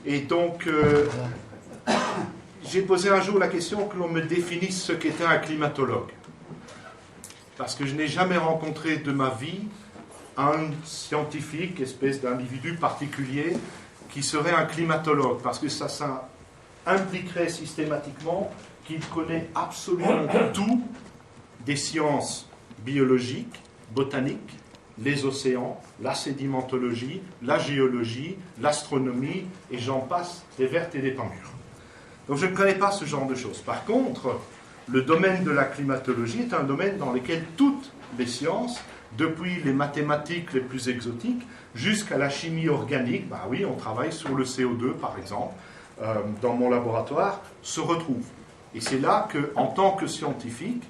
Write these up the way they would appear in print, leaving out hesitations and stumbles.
Et donc, j'ai posé un jour la question que l'on me définisse ce qu'était un climatologue. Parce que je n'ai jamais rencontré de ma vie un scientifique, espèce d'individu particulier, qui serait un climatologue. Parce que ça impliquerait systématiquement qu'il connaît absolument tout des sciences biologiques, botaniques, les océans, la sédimentologie, la géologie, l'astronomie, et j'en passe des vertes et des pas mûres. Donc je ne connais pas ce genre de choses. Par contre, le domaine de la climatologie est un domaine dans lequel toutes les sciences, depuis les mathématiques les plus exotiques jusqu'à la chimie organique, bah oui, on travaille sur le CO2 par exemple, dans mon laboratoire, se retrouvent. Et c'est là qu'en tant que scientifique,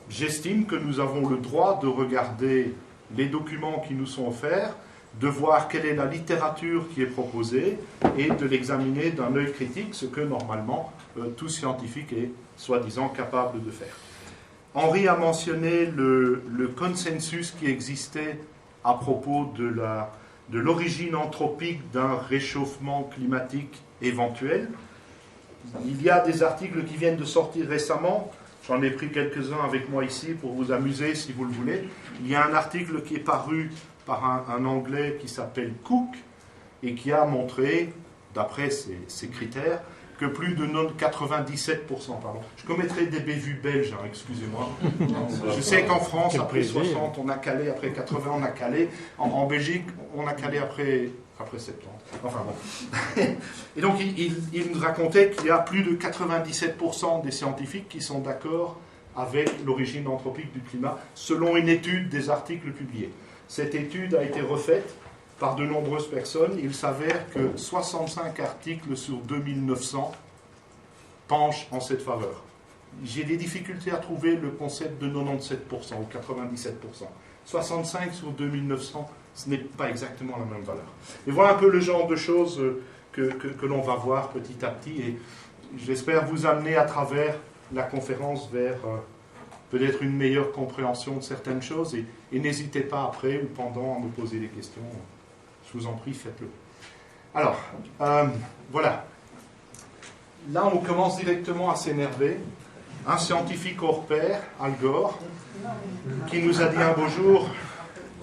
j'estime que nous avons le droit de regarder les documents qui nous sont offerts, de voir quelle est la littérature qui est proposée et de l'examiner d'un œil critique, ce que normalement tout scientifique est soi-disant capable de faire. Henri a mentionné le consensus qui existait à propos de l'origine anthropique d'un réchauffement climatique éventuel. Il y a des articles qui viennent de sortir récemment. J'en ai pris quelques-uns avec moi ici pour vous amuser si vous le voulez. Il y a un article qui est paru par un Anglais qui s'appelle Cook et qui a montré, d'après ces critères, que plus de 97%, pardon. Je commettrai des bévues belges, hein, excusez-moi. Je sais qu'en France, après 60, on a calé, après 80, on a calé. En Belgique, on a calé après 70. Enfin bon. Et donc, il nous racontait qu'il y a plus de 97% des scientifiques qui sont d'accord avec l'origine anthropique du climat, selon une étude des articles publiés. Cette étude a été refaite par de nombreuses personnes. Il s'avère que 65 articles sur 2900 penchent en cette faveur. J'ai des difficultés à trouver le concept de 97% ou 97%. 65 sur 2900, ce n'est pas exactement la même valeur. Et voilà un peu le genre de choses que l'on va voir petit à petit. Et j'espère vous amener à travers la conférence vers peut-être une meilleure compréhension de certaines choses. Et n'hésitez pas après ou pendant à me poser des questions. Je vous en prie, faites-le. Alors, voilà. Là, on commence directement à s'énerver. Un scientifique hors pair, Al Gore, qui nous a dit un beau jour,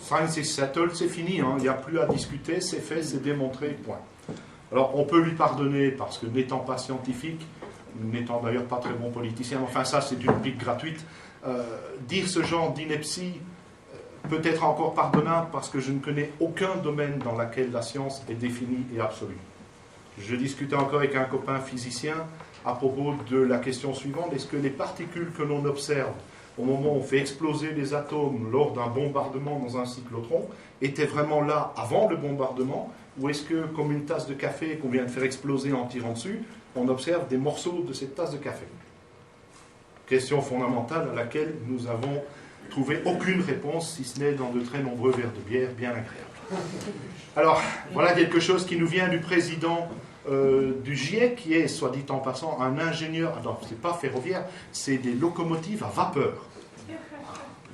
science is settled, c'est fini, hein, il n'y a plus à discuter, c'est fait, c'est démontré, point. Alors, on peut lui pardonner parce que n'étant pas scientifique, n'étant d'ailleurs pas très bon politicien, enfin ça, c'est une pique gratuite, dire ce genre d'ineptie peut être encore pardonnable parce que je ne connais aucun domaine dans lequel la science est définie et absolue. Je discutais encore avec un copain physicien à propos de la question suivante, est-ce que les particules que l'on observe au moment où on fait exploser les atomes lors d'un bombardement dans un cyclotron étaient vraiment là avant le bombardement, ou est-ce que, comme une tasse de café qu'on vient de faire exploser en tirant dessus, on observe des morceaux de cette tasse de café? Question fondamentale à laquelle nous avons trouvé aucune réponse, si ce n'est dans de très nombreux verres de bière bien agréables. Alors, voilà quelque chose qui nous vient du président du GIEC, qui est, soit dit en passant, un ingénieur, alors c'est pas ferroviaire, c'est des locomotives à vapeur.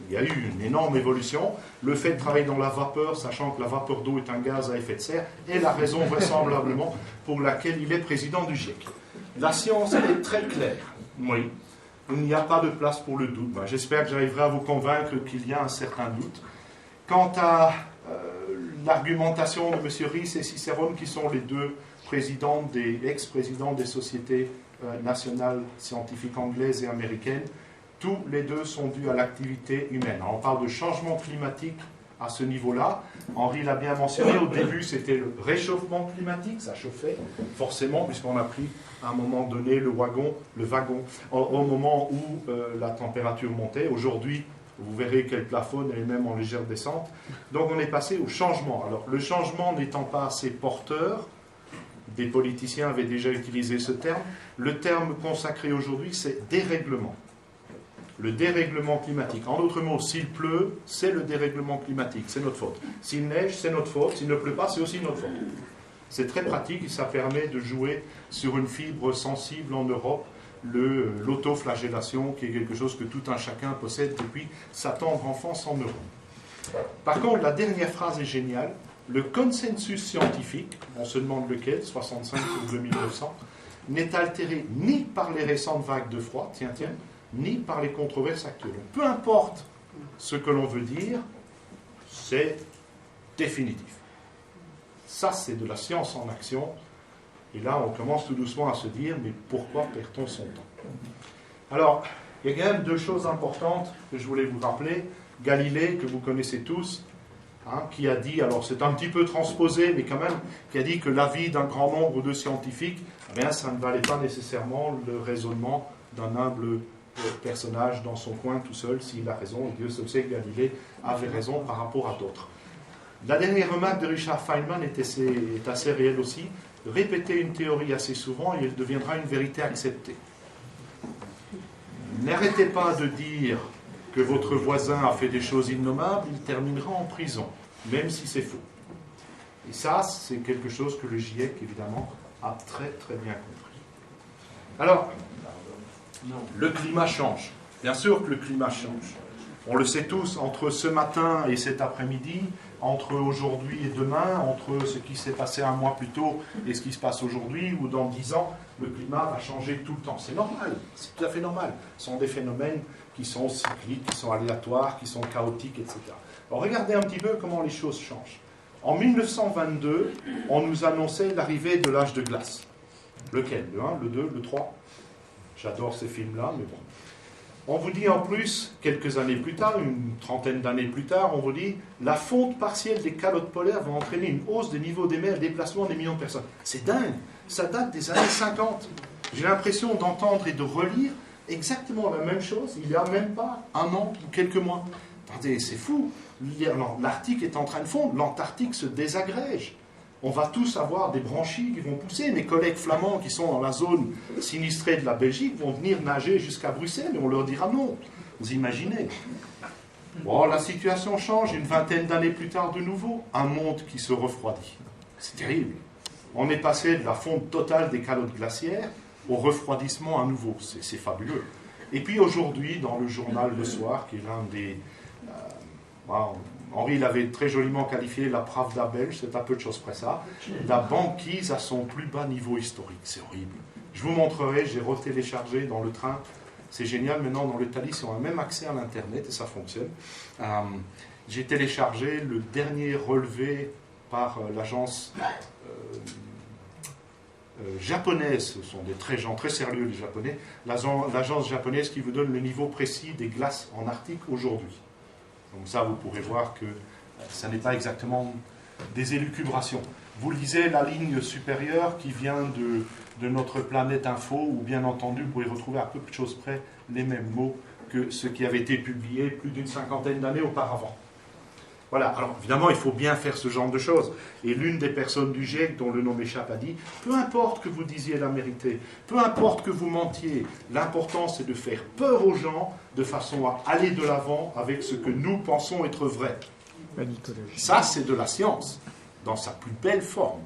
Il y a eu une énorme évolution. Le fait de travailler dans la vapeur, sachant que la vapeur d'eau est un gaz à effet de serre, est la raison vraisemblablement pour laquelle il est président du GIEC. La science est très claire. Oui. Il n'y a pas de place pour le doute. Ben, j'espère que j'arriverai à vous convaincre qu'il y a un certain doute. Quant à l'argumentation de M. Rees et Cicérone, qui sont les deux ex-présidents des sociétés nationales scientifiques anglaises et américaines, tous les deux sont dus à l'activité humaine. Alors, on parle de changement climatique à ce niveau-là. Henri l'a bien mentionné, au début c'était le réchauffement climatique, ça chauffait, forcément, puisqu'on a pris à un moment donné le wagon au moment où la température montait. Aujourd'hui, vous verrez qu'elle plafonne, elle est même en légère descente. Donc on est passé au changement. Alors le changement n'étant pas assez porteur, des politiciens avaient déjà utilisé ce terme, le terme consacré aujourd'hui c'est dérèglement. Le dérèglement climatique. En d'autres mots, s'il pleut, c'est le dérèglement climatique, c'est notre faute. S'il neige, c'est notre faute. S'il ne pleut pas, c'est aussi notre faute. C'est très pratique et ça permet de jouer sur une fibre sensible en Europe, l'autoflagellation, qui est quelque chose que tout un chacun possède depuis sa tendre enfance en Europe. Par contre, la dernière phrase est géniale. le consensus scientifique, on se demande lequel, 65 ou 2900, n'est altéré ni par les récentes vagues de froid, ni par les controverses actuelles. Donc, peu importe ce que l'on veut dire, c'est définitif. Ça, c'est de la science en action. Et là, on commence tout doucement à se dire, mais pourquoi perd-on son temps? Alors, il y a quand même deux choses importantes que je voulais vous rappeler. Galilée, que vous connaissez tous, qui a dit, alors c'est un petit peu transposé, mais quand même, qui a dit que l'avis d'un grand nombre de scientifiques, eh bien, ça ne valait pas nécessairement le raisonnement d'un humble personnage dans son coin tout seul, s'il a raison. Dieu seul sait que Galilée avait raison par rapport à d'autres. La dernière remarque de Richard Feynman est assez réelle aussi. Répétez une théorie assez souvent et elle deviendra une vérité acceptée. N'arrêtez pas de dire que votre voisin a fait des choses innommables, il terminera en prison, même si c'est faux. Et ça, c'est quelque chose que le GIEC, évidemment, a très très bien compris. Alors, le climat change. Bien sûr que le climat change. On le sait tous, entre ce matin et cet après-midi, entre aujourd'hui et demain, entre ce qui s'est passé un mois plus tôt et ce qui se passe aujourd'hui, ou dans 10 ans, le climat va changer tout le temps. C'est normal, c'est tout à fait normal. Ce sont des phénomènes qui sont cycliques, qui sont aléatoires, qui sont chaotiques, etc. Alors regardez un petit peu comment les choses changent. En 1922, on nous annonçait l'arrivée de l'âge de glace. Lequel? Le 1, le 2, le 3? J'adore ces films-là, mais bon. On vous dit en plus, quelques années plus tard, une trentaine d'années plus tard, on vous dit la fonte partielle des calottes polaires va entraîner une hausse des niveaux des mers et déplacement des millions de personnes. C'est dingue, ça date des années 50. J'ai l'impression d'entendre et de relire exactement la même chose il n'y a même pas un an ou quelques mois. Attendez, c'est fou. L'Arctique est en train de fondre, l'Antarctique se désagrège. On va tous avoir des branchies qui vont pousser. Mes collègues flamands qui sont dans la zone sinistrée de la Belgique vont venir nager jusqu'à Bruxelles et on leur dira non. Vous imaginez? Bon, la situation change une vingtaine d'années plus tard de nouveau. Un monde qui se refroidit. C'est terrible. On est passé de la fonte totale des calottes glaciaires au refroidissement à nouveau. C'est fabuleux. Et puis aujourd'hui, dans le journal Le Soir, qui est l'un des... Henri l'avait très joliment qualifié la Pravda belge, c'est à peu de choses près ça, la banquise à son plus bas niveau historique. C'est horrible. Je vous montrerai, j'ai retéléchargé dans le train, c'est génial, maintenant dans le Thalys, on a même accès à l'Internet et ça fonctionne. J'ai téléchargé le dernier relevé par l'agence japonaise, ce sont des gens très sérieux les Japonais, l'agence japonaise qui vous donne le niveau précis des glaces en Arctique aujourd'hui. Donc ça, vous pourrez voir que ça n'est pas exactement des élucubrations. Vous lisez la ligne supérieure qui vient de notre Planète Info, où bien entendu, vous pouvez retrouver à peu de choses près les mêmes mots que ce qui avait été publié plus d'une cinquantaine d'années auparavant. Voilà, alors évidemment, il faut bien faire ce genre de choses. Et l'une des personnes du GIEC, dont le nom m'échappe, a dit « Peu importe que vous disiez la vérité, peu importe que vous mentiez, l'important c'est de faire peur aux gens de façon à aller de l'avant avec ce que nous pensons être vrai. » Ça, c'est de la science, dans sa plus belle forme.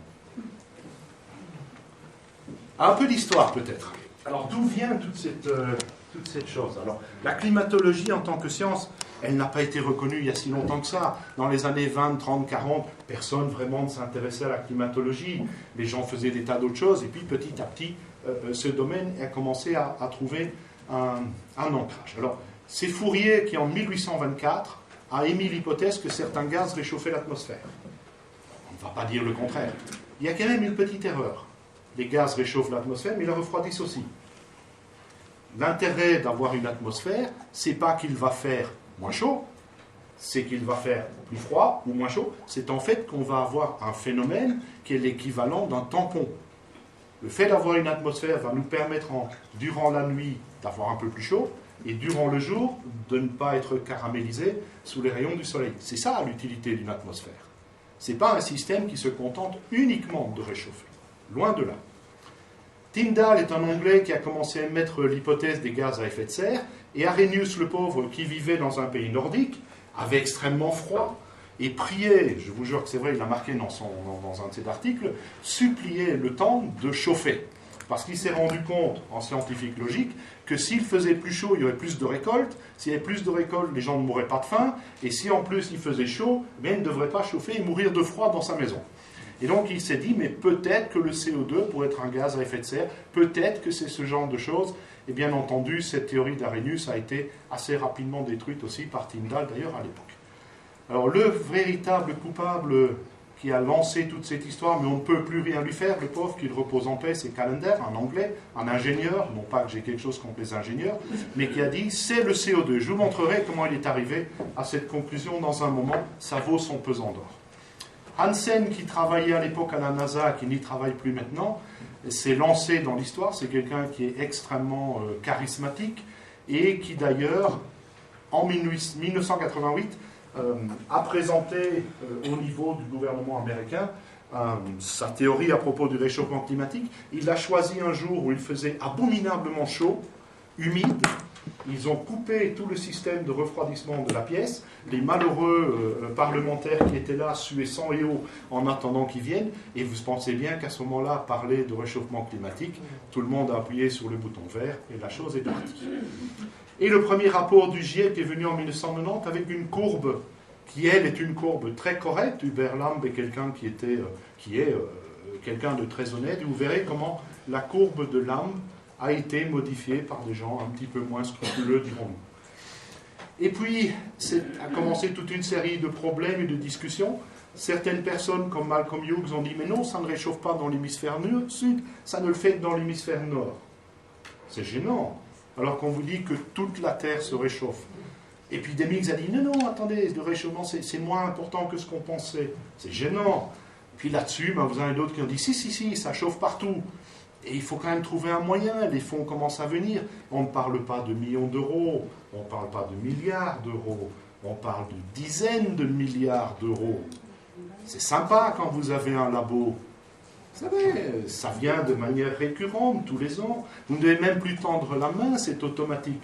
Un peu d'histoire peut-être. Alors d'où vient toute cette chose? Alors, la climatologie en tant que science, elle n'a pas été reconnue il y a si longtemps que ça. Dans les années 20, 30, 40, personne vraiment ne s'intéressait à la climatologie. Les gens faisaient des tas d'autres choses. Et puis, petit à petit, ce domaine a commencé à trouver un ancrage. Alors, c'est Fourier qui, en 1824, a émis l'hypothèse que certains gaz réchauffaient l'atmosphère. On ne va pas dire le contraire. Il y a quand même une petite erreur. Les gaz réchauffent l'atmosphère, mais ils la refroidissent aussi. L'intérêt d'avoir une atmosphère, c'est pas qu'il va faire moins chaud, c'est qu'il va faire plus froid ou moins chaud. C'est en fait qu'on va avoir un phénomène qui est l'équivalent d'un tampon. Le fait d'avoir une atmosphère va nous permettre, durant la nuit, d'avoir un peu plus chaud, et durant le jour, de ne pas être caramélisé sous les rayons du soleil. C'est ça l'utilité d'une atmosphère. Ce n'est pas un système qui se contente uniquement de réchauffer. Loin de là. Tyndall est un Anglais qui a commencé à émettre l'hypothèse des gaz à effet de serre, et Arrhenius le pauvre, qui vivait dans un pays nordique, avait extrêmement froid, et priait, je vous jure que c'est vrai, il l'a marqué dans un de ses articles, suppliait le temps de chauffer. Parce qu'il s'est rendu compte, en scientifique logique, que s'il faisait plus chaud, il y aurait plus de récoltes. S'il y avait plus de récoltes, les gens ne mourraient pas de faim. Et si en plus il faisait chaud, eh bien, il ne devrait pas chauffer et mourir de froid dans sa maison. Et donc il s'est dit, mais peut-être que le CO2 pourrait être un gaz à effet de serre, peut-être que c'est ce genre de choses. Et bien entendu, cette théorie d'Arrhenius a été assez rapidement détruite aussi par Tyndall, d'ailleurs, à l'époque. Alors le véritable coupable qui a lancé toute cette histoire, mais on ne peut plus rien lui faire, le pauvre, qu'il repose en paix, c'est Callender, un Anglais, un ingénieur, non pas que j'ai quelque chose contre les ingénieurs, mais qui a dit, c'est le CO2. Je vous montrerai comment il est arrivé à cette conclusion dans un moment, ça vaut son pesant d'or. Hansen, qui travaillait à l'époque à la NASA, qui n'y travaille plus maintenant, s'est lancé dans l'histoire. C'est quelqu'un qui est extrêmement charismatique et qui d'ailleurs, en 1988, a présenté au niveau du gouvernement américain sa théorie à propos du réchauffement climatique. Il a choisi un jour où il faisait abominablement chaud, humide. Ils ont coupé tout le système de refroidissement de la pièce. Les malheureux parlementaires qui étaient là suaient sang et eau en attendant qu'ils viennent. Et vous pensez bien qu'à ce moment-là, parler de réchauffement climatique, tout le monde a appuyé sur le bouton vert et la chose est partie. Et le premier rapport du GIEC est venu en 1990 avec une courbe qui, elle, est une courbe très correcte. Hubert Lamb est quelqu'un qui est quelqu'un de très honnête. Et vous verrez comment la courbe de Lamb a été modifié par des gens un petit peu moins scrupuleux, dirons-nous. Et puis, a commencé toute une série de problèmes et de discussions. Certaines personnes, comme Malcolm Hughes, ont dit « Mais non, ça ne réchauffe pas dans l'hémisphère sud, ça ne le fait que dans l'hémisphère nord. » C'est gênant, alors qu'on vous dit que toute la Terre se réchauffe. Epidemics a dit « Non, non, attendez, le réchauffement, c'est moins important que ce qu'on pensait. » C'est gênant. Puis là-dessus, vous en avez d'autres qui ont dit « Si, ça chauffe partout. » Et il faut quand même trouver un moyen, les fonds commencent à venir. On ne parle pas de millions d'euros, on ne parle pas de milliards d'euros, on parle de dizaines de milliards d'euros. C'est sympa quand vous avez un labo. Vous savez, ça vient de manière récurrente tous les ans. Vous ne devez même plus tendre la main, c'est automatique.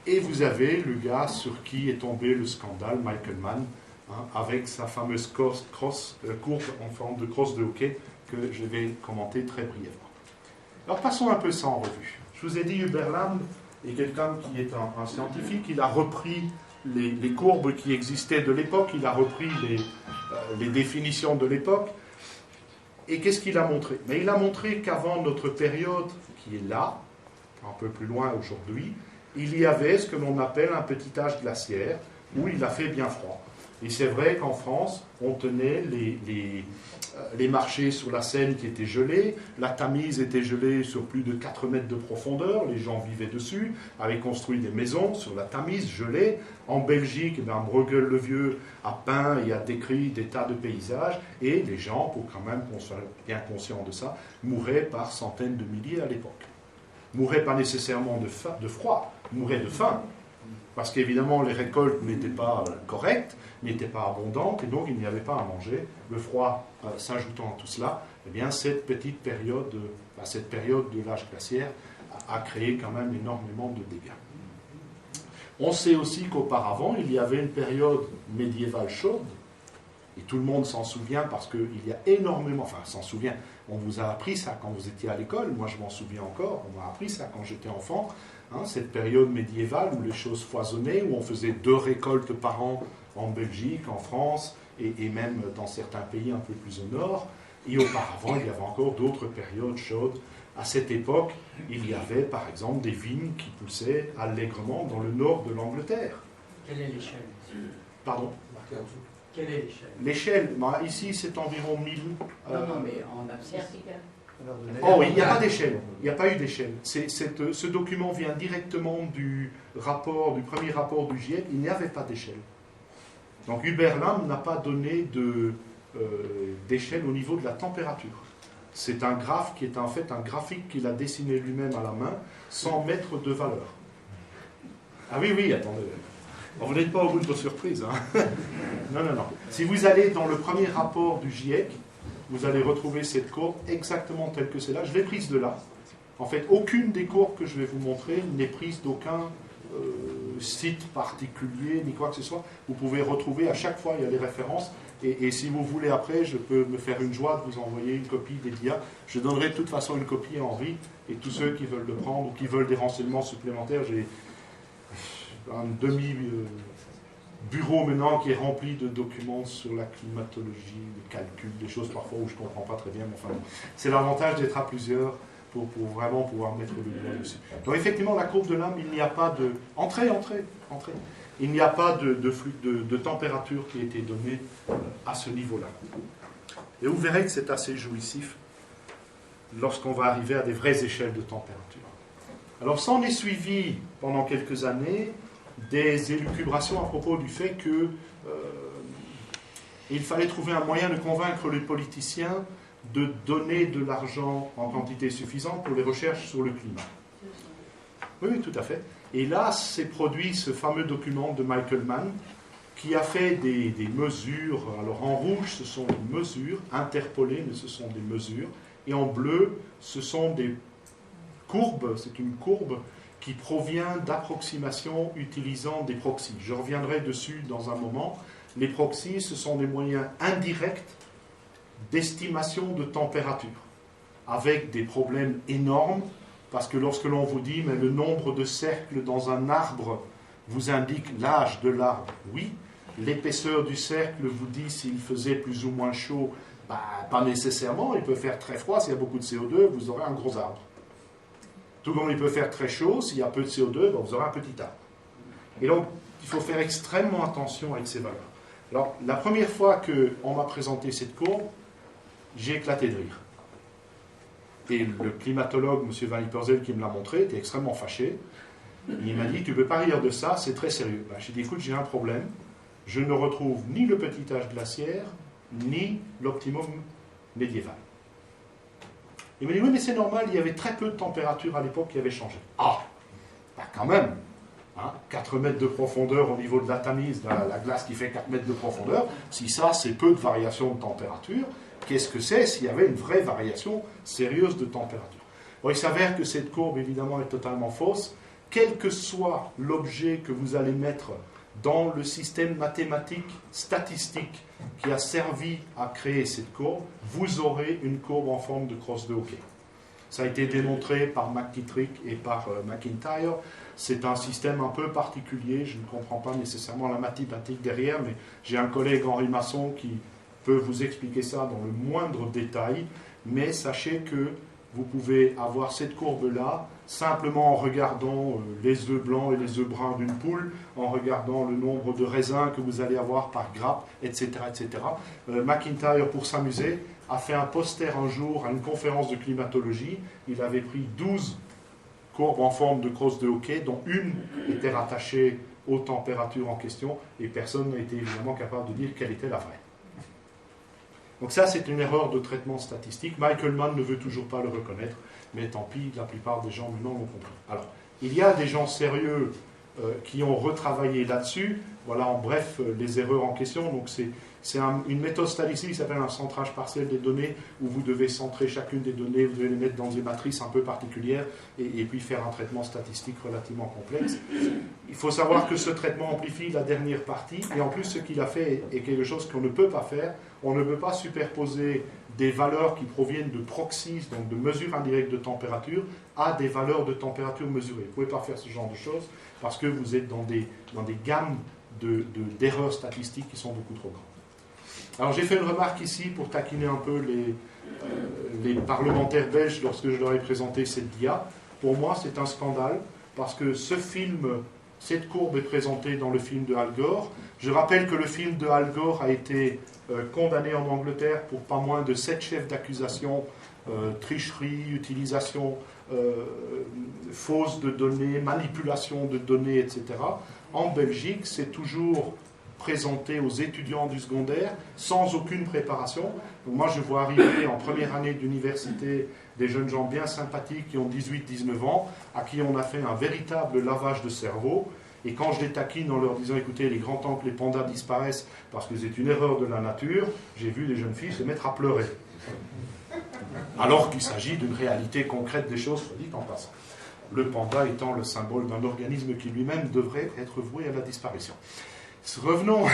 Et vous avez le gars sur qui est tombé le scandale, Michael Mann, avec sa fameuse courbe en forme de crosse de hockey, que je vais commenter très brièvement. Alors passons un peu ça en revue. Je vous ai dit, Hubert Lamb est quelqu'un qui est un scientifique, il a repris les courbes qui existaient de l'époque, il a repris les définitions de l'époque, et qu'est-ce qu'il a montré? Mais il a montré qu'avant notre période, qui est là, un peu plus loin aujourd'hui, il y avait ce que l'on appelle un petit âge glaciaire, où il a fait bien froid. Et c'est vrai qu'en France, on tenait les marchés sur la Seine qui étaient gelés, la Tamise était gelée sur plus de 4 mètres de profondeur, les gens vivaient dessus, avaient construit des maisons sur la Tamise gelée. En Belgique, Bruegel-le-Vieux a peint et a décrit des tas de paysages, et les gens, pour quand même qu'on soit bien conscient de ça, mouraient par centaines de milliers à l'époque. Mouraient pas nécessairement de froid, mouraient de faim. Parce qu'évidemment, les récoltes n'étaient pas correctes, n'étaient pas abondantes, et donc il n'y avait pas à manger. Le froid s'ajoutant à tout cela, eh bien, cette petite période, cette période de l'âge glaciaire a créé quand même énormément de dégâts. On sait aussi qu'auparavant, il y avait une période médiévale chaude, et tout le monde s'en souvient parce qu'il y a énormément, s'en souvient, on vous a appris ça quand vous étiez à l'école, moi je m'en souviens encore, on m'a appris ça quand j'étais enfant, cette période médiévale où les choses foisonnaient, où on faisait 2 récoltes par an en Belgique, en France, et même dans certains pays un peu plus au nord. Et auparavant, il y avait encore d'autres périodes chaudes. À cette époque, il y avait par exemple des vignes qui poussaient allègrement dans le nord de l'Angleterre. Quelle est l'échelle? Pardon? Quelle est l'échelle? L'échelle, ici c'est environ 1000. Non, mais en abscisse. Oh oui, il n'y a pas d'échelle, il n'y a pas eu d'échelle. Ce document vient directement du premier rapport du GIEC, il n'y avait pas d'échelle. Donc Hubert Lamb n'a pas donné d'échelle au niveau de la température. C'est un graphe qui est en fait un graphique qu'il a dessiné lui-même à la main, sans mettre de valeur. Ah oui, attendez. Vous n'êtes pas au bout de vos surprises. Non. Si vous allez dans le premier rapport du GIEC, vous allez retrouver cette courbe exactement telle que c'est là. Je l'ai prise de là. En fait, aucune des courbes que je vais vous montrer n'est prise d'aucun site particulier, ni quoi que ce soit. Vous pouvez retrouver, à chaque fois, il y a les références. Et si vous voulez après, je peux me faire une joie de vous envoyer une copie des dias. Je donnerai de toute façon une copie à Henri et tous ceux qui veulent le prendre ou qui veulent des renseignements supplémentaires. J'ai un demi-bureau maintenant qui est rempli de documents sur la climatologie, le calcul, des choses parfois où je ne comprends pas très bien. Mais enfin, c'est l'avantage d'être à plusieurs pour vraiment pouvoir mettre le doigt dessus. Donc effectivement, la courbe de Lamb, il n'y a pas de... Entrez. Il n'y a pas de flux de température qui a été donné à ce niveau-là. Et vous verrez que c'est assez jouissif lorsqu'on va arriver à des vraies échelles de température. Alors, s'en est suivi pendant quelques années des élucubrations à propos du fait que il fallait trouver un moyen de convaincre les politiciens de donner de l'argent en quantité suffisante pour les recherches sur le climat. Oui, tout à fait. Et là, s'est produit ce fameux document de Michael Mann qui a fait des mesures. Alors en rouge, ce sont des mesures interpolées, mais ce sont des mesures. Et en bleu, ce sont des courbes. C'est une courbe qui provient d'approximations utilisant des proxys. Je reviendrai dessus dans un moment. Les proxys, ce sont des moyens indirects d'estimation de température, avec des problèmes énormes. Parce que lorsque l'on vous dit, mais le nombre de cercles dans un arbre vous indique l'âge de l'arbre, oui. L'épaisseur du cercle vous dit s'il faisait plus ou moins chaud, pas nécessairement. Il peut faire très froid, s'il y a beaucoup de CO2, vous aurez un gros arbre. Tout comme il peut faire très chaud, s'il y a peu de CO2, vous aurez un petit arbre. Et donc, il faut faire extrêmement attention avec ces valeurs. Alors, la première fois qu'on m'a présenté cette courbe, j'ai éclaté de rire. Et le climatologue, M. Van Ypersel, qui me l'a montré, était extrêmement fâché. Il m'a dit, tu ne peux pas rire de ça, c'est très sérieux. J'ai dit, écoute, j'ai un problème. Je ne retrouve ni le petit âge glaciaire, ni l'optimum médiéval. Il m'a dit, oui, mais c'est normal, il y avait très peu de température à l'époque qui avait changé. Ah, quand même. 4 mètres de profondeur au niveau de la Tamise, la glace qui fait 4 mètres de profondeur, si ça, c'est peu de variation de température, qu'est-ce que c'est s'il y avait une vraie variation sérieuse de température? Bon, il s'avère que cette courbe, évidemment, est totalement fausse. Quel que soit l'objet que vous allez mettre dans le système mathématique, statistique, qui a servi à créer cette courbe, vous aurez une courbe en forme de crosse de hockey. Ça a été démontré par McKittrick et par McIntyre. C'est un système un peu particulier. Je ne comprends pas nécessairement la mathématique derrière, mais j'ai un collègue, Henri Masson, qui peut vous expliquer ça dans le moindre détail. Mais sachez que vous pouvez avoir cette courbe-là simplement en regardant les œufs blancs et les œufs bruns d'une poule, en regardant le nombre de raisins que vous allez avoir par grappe, etc. etc. McIntyre, pour s'amuser, a fait un poster un jour à une conférence de climatologie. Il avait pris 12 courbes en forme de crosse de hockey, dont une était rattachée aux températures en question, et personne n'a été évidemment capable de dire quelle était la vraie. Donc ça, c'est une erreur de traitement statistique. Michael Mann ne veut toujours pas le reconnaître, mais tant pis, la plupart des gens maintenant l'ont compris. Alors, il y a des gens sérieux qui ont retravaillé là-dessus. Voilà en bref les erreurs en question. Donc c'est une méthode statistique qui s'appelle un centrage partiel des données, où vous devez centrer chacune des données, vous devez les mettre dans des matrices un peu particulières, et puis faire un traitement statistique relativement complexe. Il faut savoir que ce traitement amplifie la dernière partie, et en plus ce qu'il a fait est quelque chose qu'on ne peut pas faire. On ne peut pas superposer des valeurs qui proviennent de proxies, donc de mesures indirectes de température, à des valeurs de température mesurées. Vous ne pouvez pas faire ce genre de choses parce que vous êtes dans des gammes d'erreurs statistiques qui sont beaucoup trop grandes. Alors j'ai fait une remarque ici pour taquiner un peu les parlementaires belges lorsque je leur ai présenté cette dia. Pour moi, c'est un scandale parce que cette courbe est présentée dans le film de Al Gore. Je rappelle que le film de Al Gore a été condamné en Angleterre pour pas moins de 7 chefs d'accusation, tricherie, utilisation fausse de données, manipulation de données, etc. En Belgique, c'est toujours présenté aux étudiants du secondaire sans aucune préparation. Donc moi, je vois arriver en première année d'université des jeunes gens bien sympathiques qui ont 18-19 ans, à qui on a fait un véritable lavage de cerveau. Et quand je les taquine en leur disant, écoutez, il est grand temps que les pandas disparaissent parce que c'est une erreur de la nature, j'ai vu des jeunes filles se mettre à pleurer. Alors qu'il s'agit d'une réalité concrète des choses, soit dit en passant. Le panda étant le symbole d'un organisme qui lui-même devrait être voué à la disparition. Revenons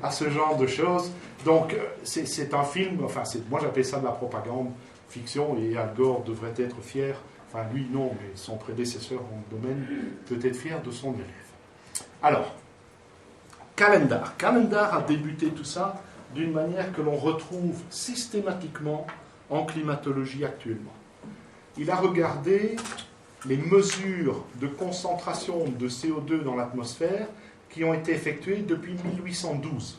à ce genre de choses. Donc, c'est un film, enfin, moi j'appelle ça de la propagande, fiction, et Al Gore devrait être fier, enfin lui non, mais son prédécesseur en domaine peut être fier de son élève. Alors, Calendar. Calendar a débuté tout ça d'une manière que l'on retrouve systématiquement en climatologie actuellement. Il a regardé les mesures de concentration de CO2 dans l'atmosphère qui ont été effectuées depuis 1812.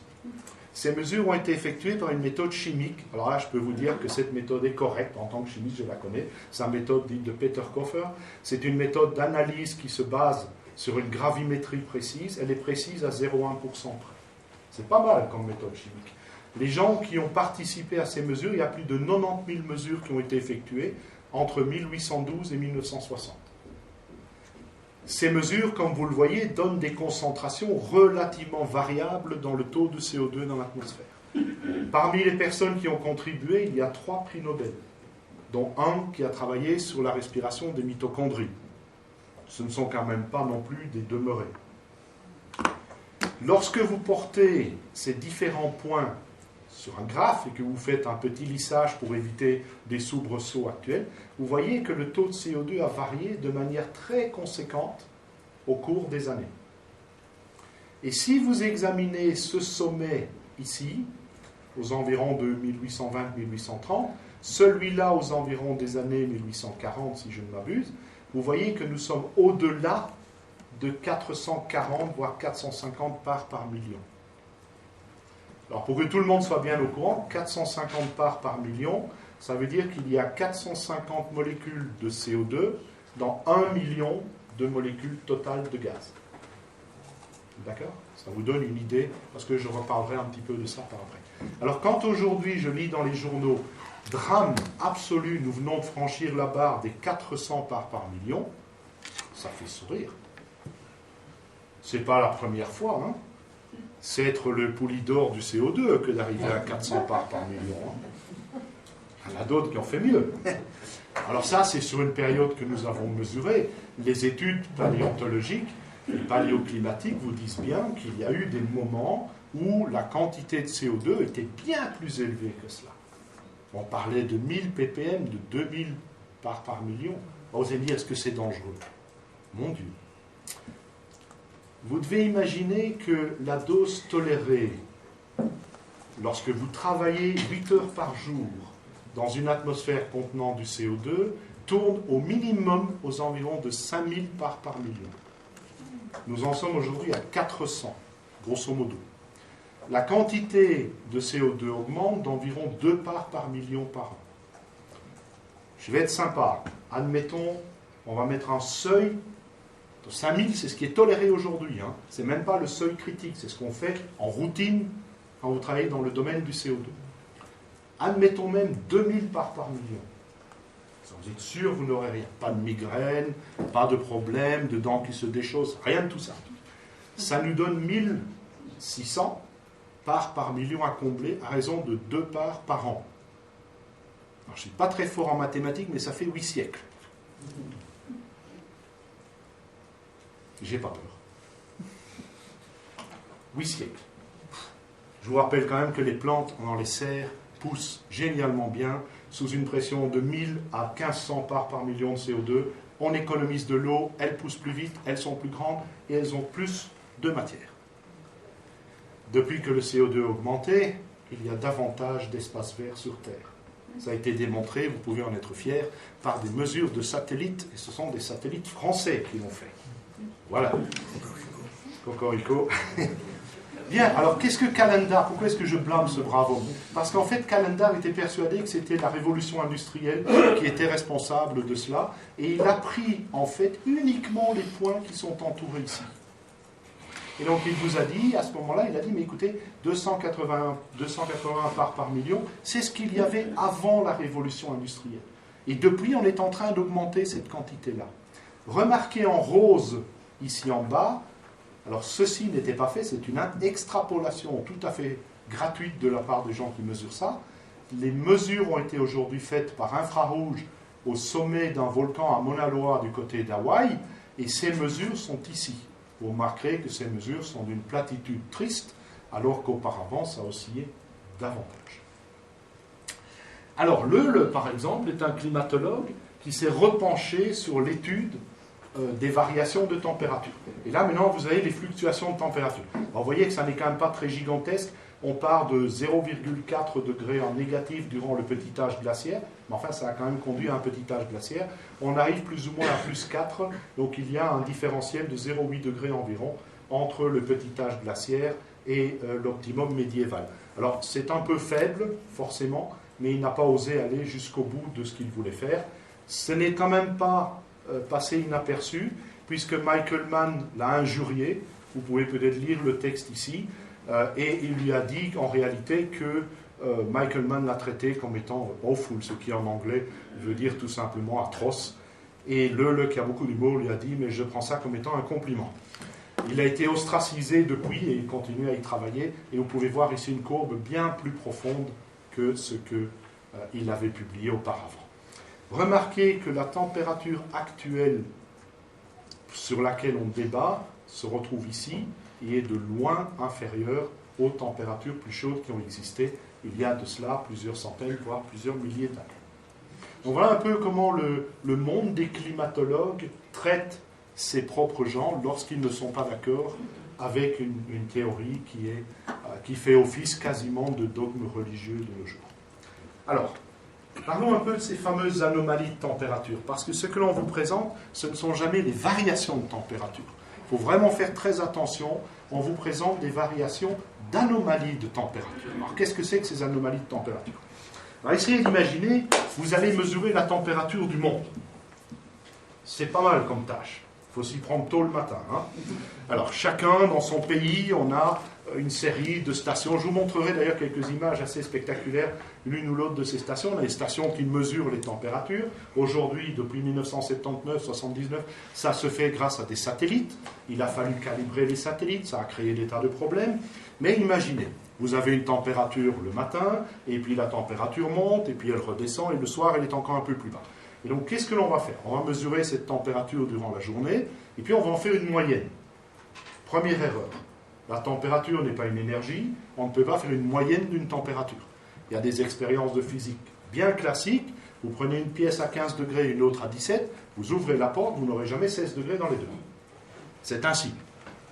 Ces mesures ont été effectuées par une méthode chimique. Alors là, je peux vous dire que cette méthode est correcte. En tant que chimiste, je la connais. C'est une méthode dite de Peter Koffer. C'est une méthode d'analyse qui se base sur une gravimétrie précise. Elle est précise à 0,1% près. C'est pas mal comme méthode chimique. Les gens qui ont participé à ces mesures, il y a plus de 90 000 mesures qui ont été effectuées entre 1812 et 1960. Ces mesures, comme vous le voyez, donnent des concentrations relativement variables dans le taux de CO2 dans l'atmosphère. Parmi les personnes qui ont contribué, il y a 3 prix Nobel, dont un qui a travaillé sur la respiration des mitochondries. Ce ne sont quand même pas non plus des demeurés. Lorsque vous portez ces différents points sur un graphe et que vous faites un petit lissage pour éviter des soubresauts actuels, vous voyez que le taux de CO2 a varié de manière très conséquente au cours des années. Et si vous examinez ce sommet ici, aux environs de 1820-1830, celui-là aux environs des années 1840, si je ne m'abuse, vous voyez que nous sommes au-delà de 440, voire 450 parts par million. Alors pour que tout le monde soit bien au courant, 450 parts par million, ça veut dire qu'il y a 450 molécules de CO2 dans 1 million de molécules totales de gaz. D'accord ? Ça vous donne une idée, parce que je reparlerai un petit peu de ça par après. Alors quand aujourd'hui je lis dans les journaux, drame absolu, nous venons de franchir la barre des 400 parts par million, ça fait sourire. C'est pas la première fois, hein. C'est être le poulie d'or du CO2 que d'arriver à 400 parts par million. Hein. Il y en a d'autres qui ont fait mieux. Alors ça, c'est sur une période que nous avons mesurée. Les études paléontologiques et paléoclimatiques vous disent bien qu'il y a eu des moments où la quantité de CO2 était bien plus élevée que cela. On parlait de 1000 ppm, de 2000 parts par million. Vous allez me dire, est-ce que c'est dangereux ? Mon Dieu. Vous devez imaginer que la dose tolérée, lorsque vous travaillez 8 heures par jour dans une atmosphère contenant du CO2, tourne au minimum aux environs de 5000 parts par million. Nous en sommes aujourd'hui à 400, grosso modo. La quantité de CO2 augmente d'environ 2 parts par million par an. Je vais être sympa. Admettons, on va mettre un seuil. 5000, c'est ce qui est toléré aujourd'hui. Hein. Ce n'est même pas le seuil critique. C'est ce qu'on fait en routine quand vous travaillez dans le domaine du CO2. Admettons même 2000 parts par million. Vous êtes sûr, vous n'aurez rien. Pas de migraine, pas de problème, de dents qui se déchaussent, rien de tout ça. Ça nous donne 1600 parts par million à combler à raison de 2 parts par an. Alors, je ne suis pas très fort en mathématiques, mais ça fait 8 siècles. J'ai pas peur. 8 siècles. Je vous rappelle quand même que les plantes dans les serres poussent génialement bien sous une pression de 1000 à 1500 parts par million de CO2. On économise de l'eau, elles poussent plus vite, elles sont plus grandes et elles ont plus de matière. Depuis que le CO2 a augmenté, il y a davantage d'espace vert sur Terre. Ça a été démontré, vous pouvez en être fiers, par des mesures de satellites, et ce sont des satellites français qui l'ont fait. Voilà. Cocorico. Bien, alors qu'est-ce que Calendar ? Pourquoi est-ce que je blâme ce brave homme ? Parce qu'en fait, Calendar était persuadé que c'était la révolution industrielle qui était responsable de cela, et il a pris en fait uniquement les points qui sont entourés ici. Et donc il vous a dit, à ce moment-là, il a dit, mais écoutez, 280 parts par million, c'est ce qu'il y avait avant la révolution industrielle. Et depuis, on est en train d'augmenter cette quantité-là. Remarquez en rose, ici en bas, alors ceci n'était pas fait, c'est une extrapolation tout à fait gratuite de la part des gens qui mesurent ça. Les mesures ont été aujourd'hui faites par infrarouge au sommet d'un volcan à Mauna Loa du côté d'Hawaï, et ces mesures sont ici. vous remarquerez que ces mesures sont d'une platitude triste, alors qu'auparavant, ça oscillait davantage. Alors, Löhle, par exemple, est un climatologue qui s'est repenché sur l'étude des variations de température. Et là, maintenant, vous avez les fluctuations de température. Alors, vous voyez que ça n'est quand même pas très gigantesque. On part de 0,4 degrés en négatif durant le petit âge glaciaire, mais enfin, ça a quand même conduit à un petit âge glaciaire. On arrive plus ou moins à plus 4, donc il y a un différentiel de 0,8 degrés environ entre le petit âge glaciaire et l'optimum médiéval. Alors, c'est un peu faible, forcément, mais il n'a pas osé aller jusqu'au bout de ce qu'il voulait faire. Ce n'est quand même pas passé inaperçu, puisque Michael Mann l'a injurié. Vous pouvez peut-être lire le texte ici. Et il lui a dit en réalité que Michael Mann l'a traité comme étant awful, ce qui en anglais veut dire tout simplement atroce. Et Löhle, qui a beaucoup d'humour, lui a dit « mais je prends ça comme étant un compliment ». Il a été ostracisé depuis et il continue à y travailler. Et vous pouvez voir ici une courbe bien plus profonde que ce qu'il avait publié auparavant. Remarquez que la température actuelle sur laquelle on débat se retrouve ici et est de loin inférieure aux températures plus chaudes qui ont existé il y a de cela plusieurs centaines, voire plusieurs milliers d'années. Donc voilà un peu comment le monde des climatologues traite ses propres gens lorsqu'ils ne sont pas d'accord avec une théorie qui fait office quasiment de dogme religieux de nos jours. Alors, parlons un peu de ces fameuses anomalies de température, parce que ce que l'on vous présente, ce ne sont jamais les variations de température. Il faut vraiment faire très attention, on vous présente des variations d'anomalies de température. Alors qu'est-ce que c'est que ces anomalies de température? Alors, essayez d'imaginer, vous allez mesurer la température du monde. C'est pas mal comme tâche. Il faut s'y prendre tôt le matin. Hein. Alors chacun dans son pays, on a une série de stations. Je vous montrerai d'ailleurs quelques images assez spectaculaires, l'une ou l'autre de ces stations. On a des stations qui mesurent les températures. Aujourd'hui, depuis 1979-79, ça se fait grâce à des satellites. Il a fallu calibrer les satellites, ça a créé des tas de problèmes. Mais imaginez, vous avez une température le matin, et puis la température monte, et puis elle redescend, et le soir, elle est encore un peu plus bas. Et donc, qu'est-ce que l'on va faire? On va mesurer cette température durant la journée, et puis on va en faire une moyenne. Première erreur. La température n'est pas une énergie, on ne peut pas faire une moyenne d'une température. Il y a des expériences de physique bien classiques. Vous prenez une pièce à 15 degrés et une autre à 17, vous ouvrez la porte, vous n'aurez jamais 16 degrés dans les deux. C'est ainsi.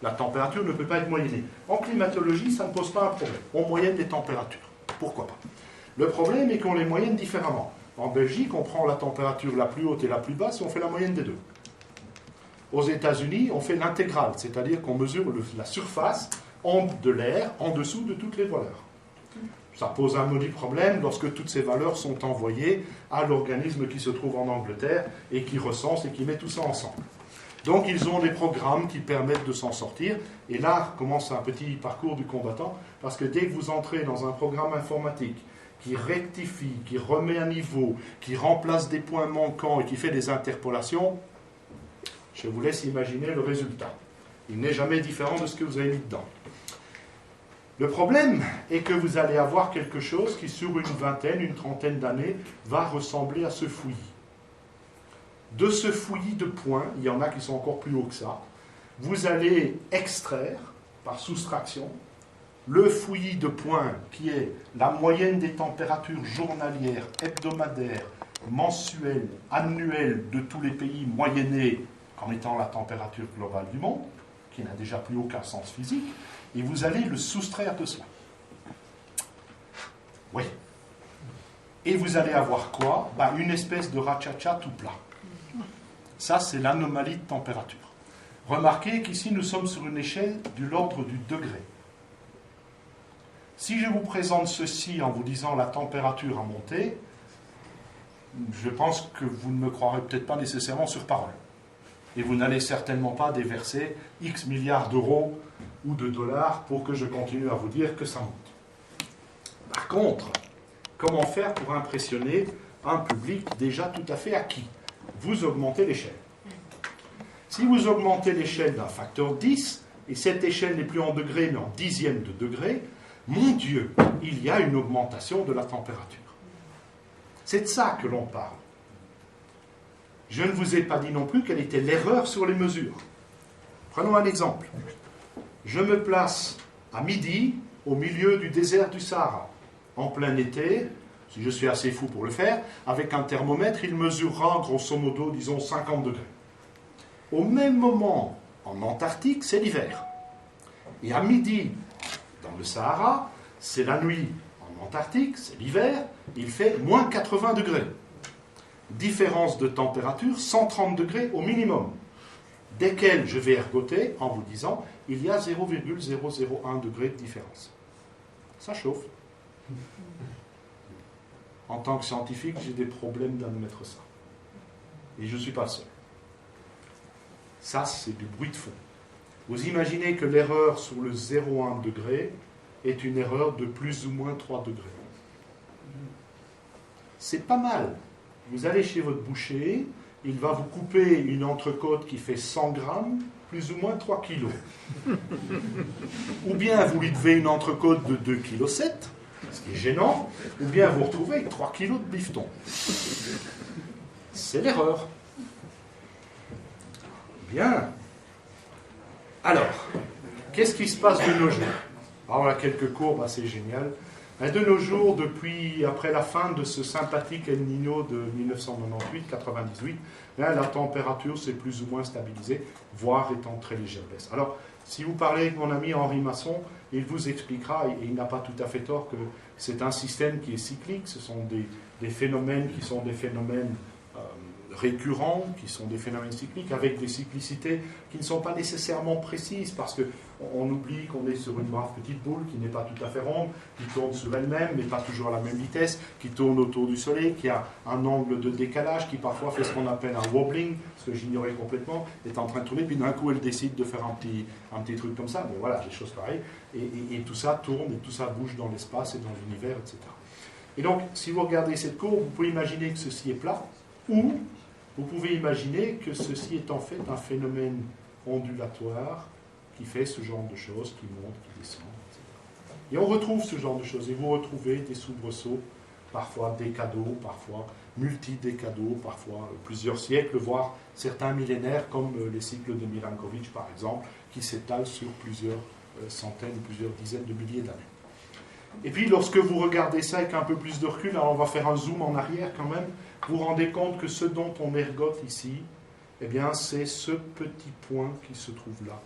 La température ne peut pas être moyennée. En climatologie, ça ne pose pas un problème. On moyenne les températures. Pourquoi pas? Le problème est qu'on les moyenne différemment. En Belgique, on prend la température la plus haute et la plus basse et on fait la moyenne des deux. Aux États-Unis, on fait l'intégrale, c'est-à-dire qu'on mesure la surface de l'air en dessous de toutes les valeurs. Ça pose un maudit problème lorsque toutes ces valeurs sont envoyées à l'organisme qui se trouve en Angleterre et qui recense et qui met tout ça ensemble. Donc ils ont des programmes qui permettent de s'en sortir. Et là commence un petit parcours du combattant, parce que dès que vous entrez dans un programme informatique qui rectifie, qui remet à niveau, qui remplace des points manquants et qui fait des interpolations, je vous laisse imaginer le résultat. Il n'est jamais différent de ce que vous avez mis dedans. Le problème est que vous allez avoir quelque chose qui, sur une vingtaine, une trentaine d'années, va ressembler à ce fouillis. De ce fouillis de points, il y en a qui sont encore plus hauts que ça, vous allez extraire, par soustraction, le fouillis de points qui est la moyenne des températures journalières, hebdomadaires, mensuelles, annuelles de tous les pays moyennés comme étant la température globale du monde, qui n'a déjà plus aucun sens physique, et vous allez le soustraire de cela. Oui. Et vous allez avoir quoi? Une espèce de rachacha tout plat. Ça, c'est l'anomalie de température. Remarquez qu'ici, nous sommes sur une échelle de l'ordre du degré. Si je vous présente ceci en vous disant la température a monté, je pense que vous ne me croirez peut-être pas nécessairement sur parole. Et vous n'allez certainement pas déverser X milliards d'euros ou de dollars pour que je continue à vous dire que ça monte. Par contre, comment faire pour impressionner un public déjà tout à fait acquis? Vous augmentez l'échelle. Si vous augmentez l'échelle d'un facteur 10, et cette échelle n'est plus en degrés mais en dixième de degré, mon Dieu, il y a une augmentation de la température. C'est de ça que l'on parle. Je ne vous ai pas dit non plus quelle était l'erreur sur les mesures. Prenons un exemple. Je me place à midi au milieu du désert du Sahara, en plein été, si je suis assez fou pour le faire, avec un thermomètre, il mesurera grosso modo, disons, 50 degrés. Au même moment, en Antarctique, c'est l'hiver. Et à midi, dans le Sahara, c'est la nuit. En Antarctique, c'est l'hiver, il fait moins 80 degrés. Différence de température, 130 degrés au minimum, desquels je vais ergoter en vous disant il y a 0,001 degré de différence. Ça chauffe. En tant que scientifique, j'ai des problèmes d'admettre ça. Et je ne suis pas le seul. Ça, c'est du bruit de fond. Vous imaginez que l'erreur sur le 0,1 degré est une erreur de plus ou moins 3 degrés. C'est pas mal. Vous allez chez votre boucher, il va vous couper une entrecôte qui fait 100 grammes, plus ou moins 3 kilos. Ou bien vous lui devez une entrecôte de 2,7 kg, ce qui est gênant, ou bien vous retrouvez avec 3 kilos de bifton. C'est l'erreur. Bien. Alors, qu'est-ce qui se passe de nos jours? Alors, on a quelques courbes assez géniales. De nos jours, depuis après la fin de ce sympathique El Niño de 1998-98, la température s'est plus ou moins stabilisée, voire est en très légère baisse. Alors, si vous parlez avec mon ami Henri Masson, il vous expliquera, et il n'a pas tout à fait tort, que c'est un système qui est cyclique, ce sont des phénomènes qui sont des phénomènes récurrents, qui sont des phénomènes cycliques, avec des cyclicités qui ne sont pas nécessairement précises, parce qu'on oublie qu'on est sur une brave petite boule qui n'est pas tout à fait ronde, qui tourne sur elle-même, mais pas toujours à la même vitesse, qui tourne autour du Soleil, qui a un angle de décalage, qui parfois fait ce qu'on appelle un wobbling, ce que j'ignorais complètement, est en train de tourner, puis d'un coup elle décide de faire un petit truc comme ça, mais voilà, des choses pareilles, et tout ça tourne, et tout ça bouge dans l'espace et dans l'univers, etc. Et donc, si vous regardez cette courbe, vous pouvez imaginer que ceci est plat, ou vous pouvez imaginer que ceci est en fait un phénomène ondulatoire qui fait ce genre de choses, qui monte, qui descend, etc. Et on retrouve ce genre de choses. Et vous retrouvez des soubresauts, parfois décadaux, parfois multi-décadaux, parfois plusieurs siècles, voire certains millénaires, comme les cycles de Milankovitch, par exemple, qui s'étalent sur plusieurs centaines, plusieurs dizaines de milliers d'années. Et puis, lorsque vous regardez ça avec un peu plus de recul, alors on va faire un zoom en arrière quand même, vous vous rendez compte que ce dont on ergote ici, eh bien, c'est ce petit point qui se trouve là.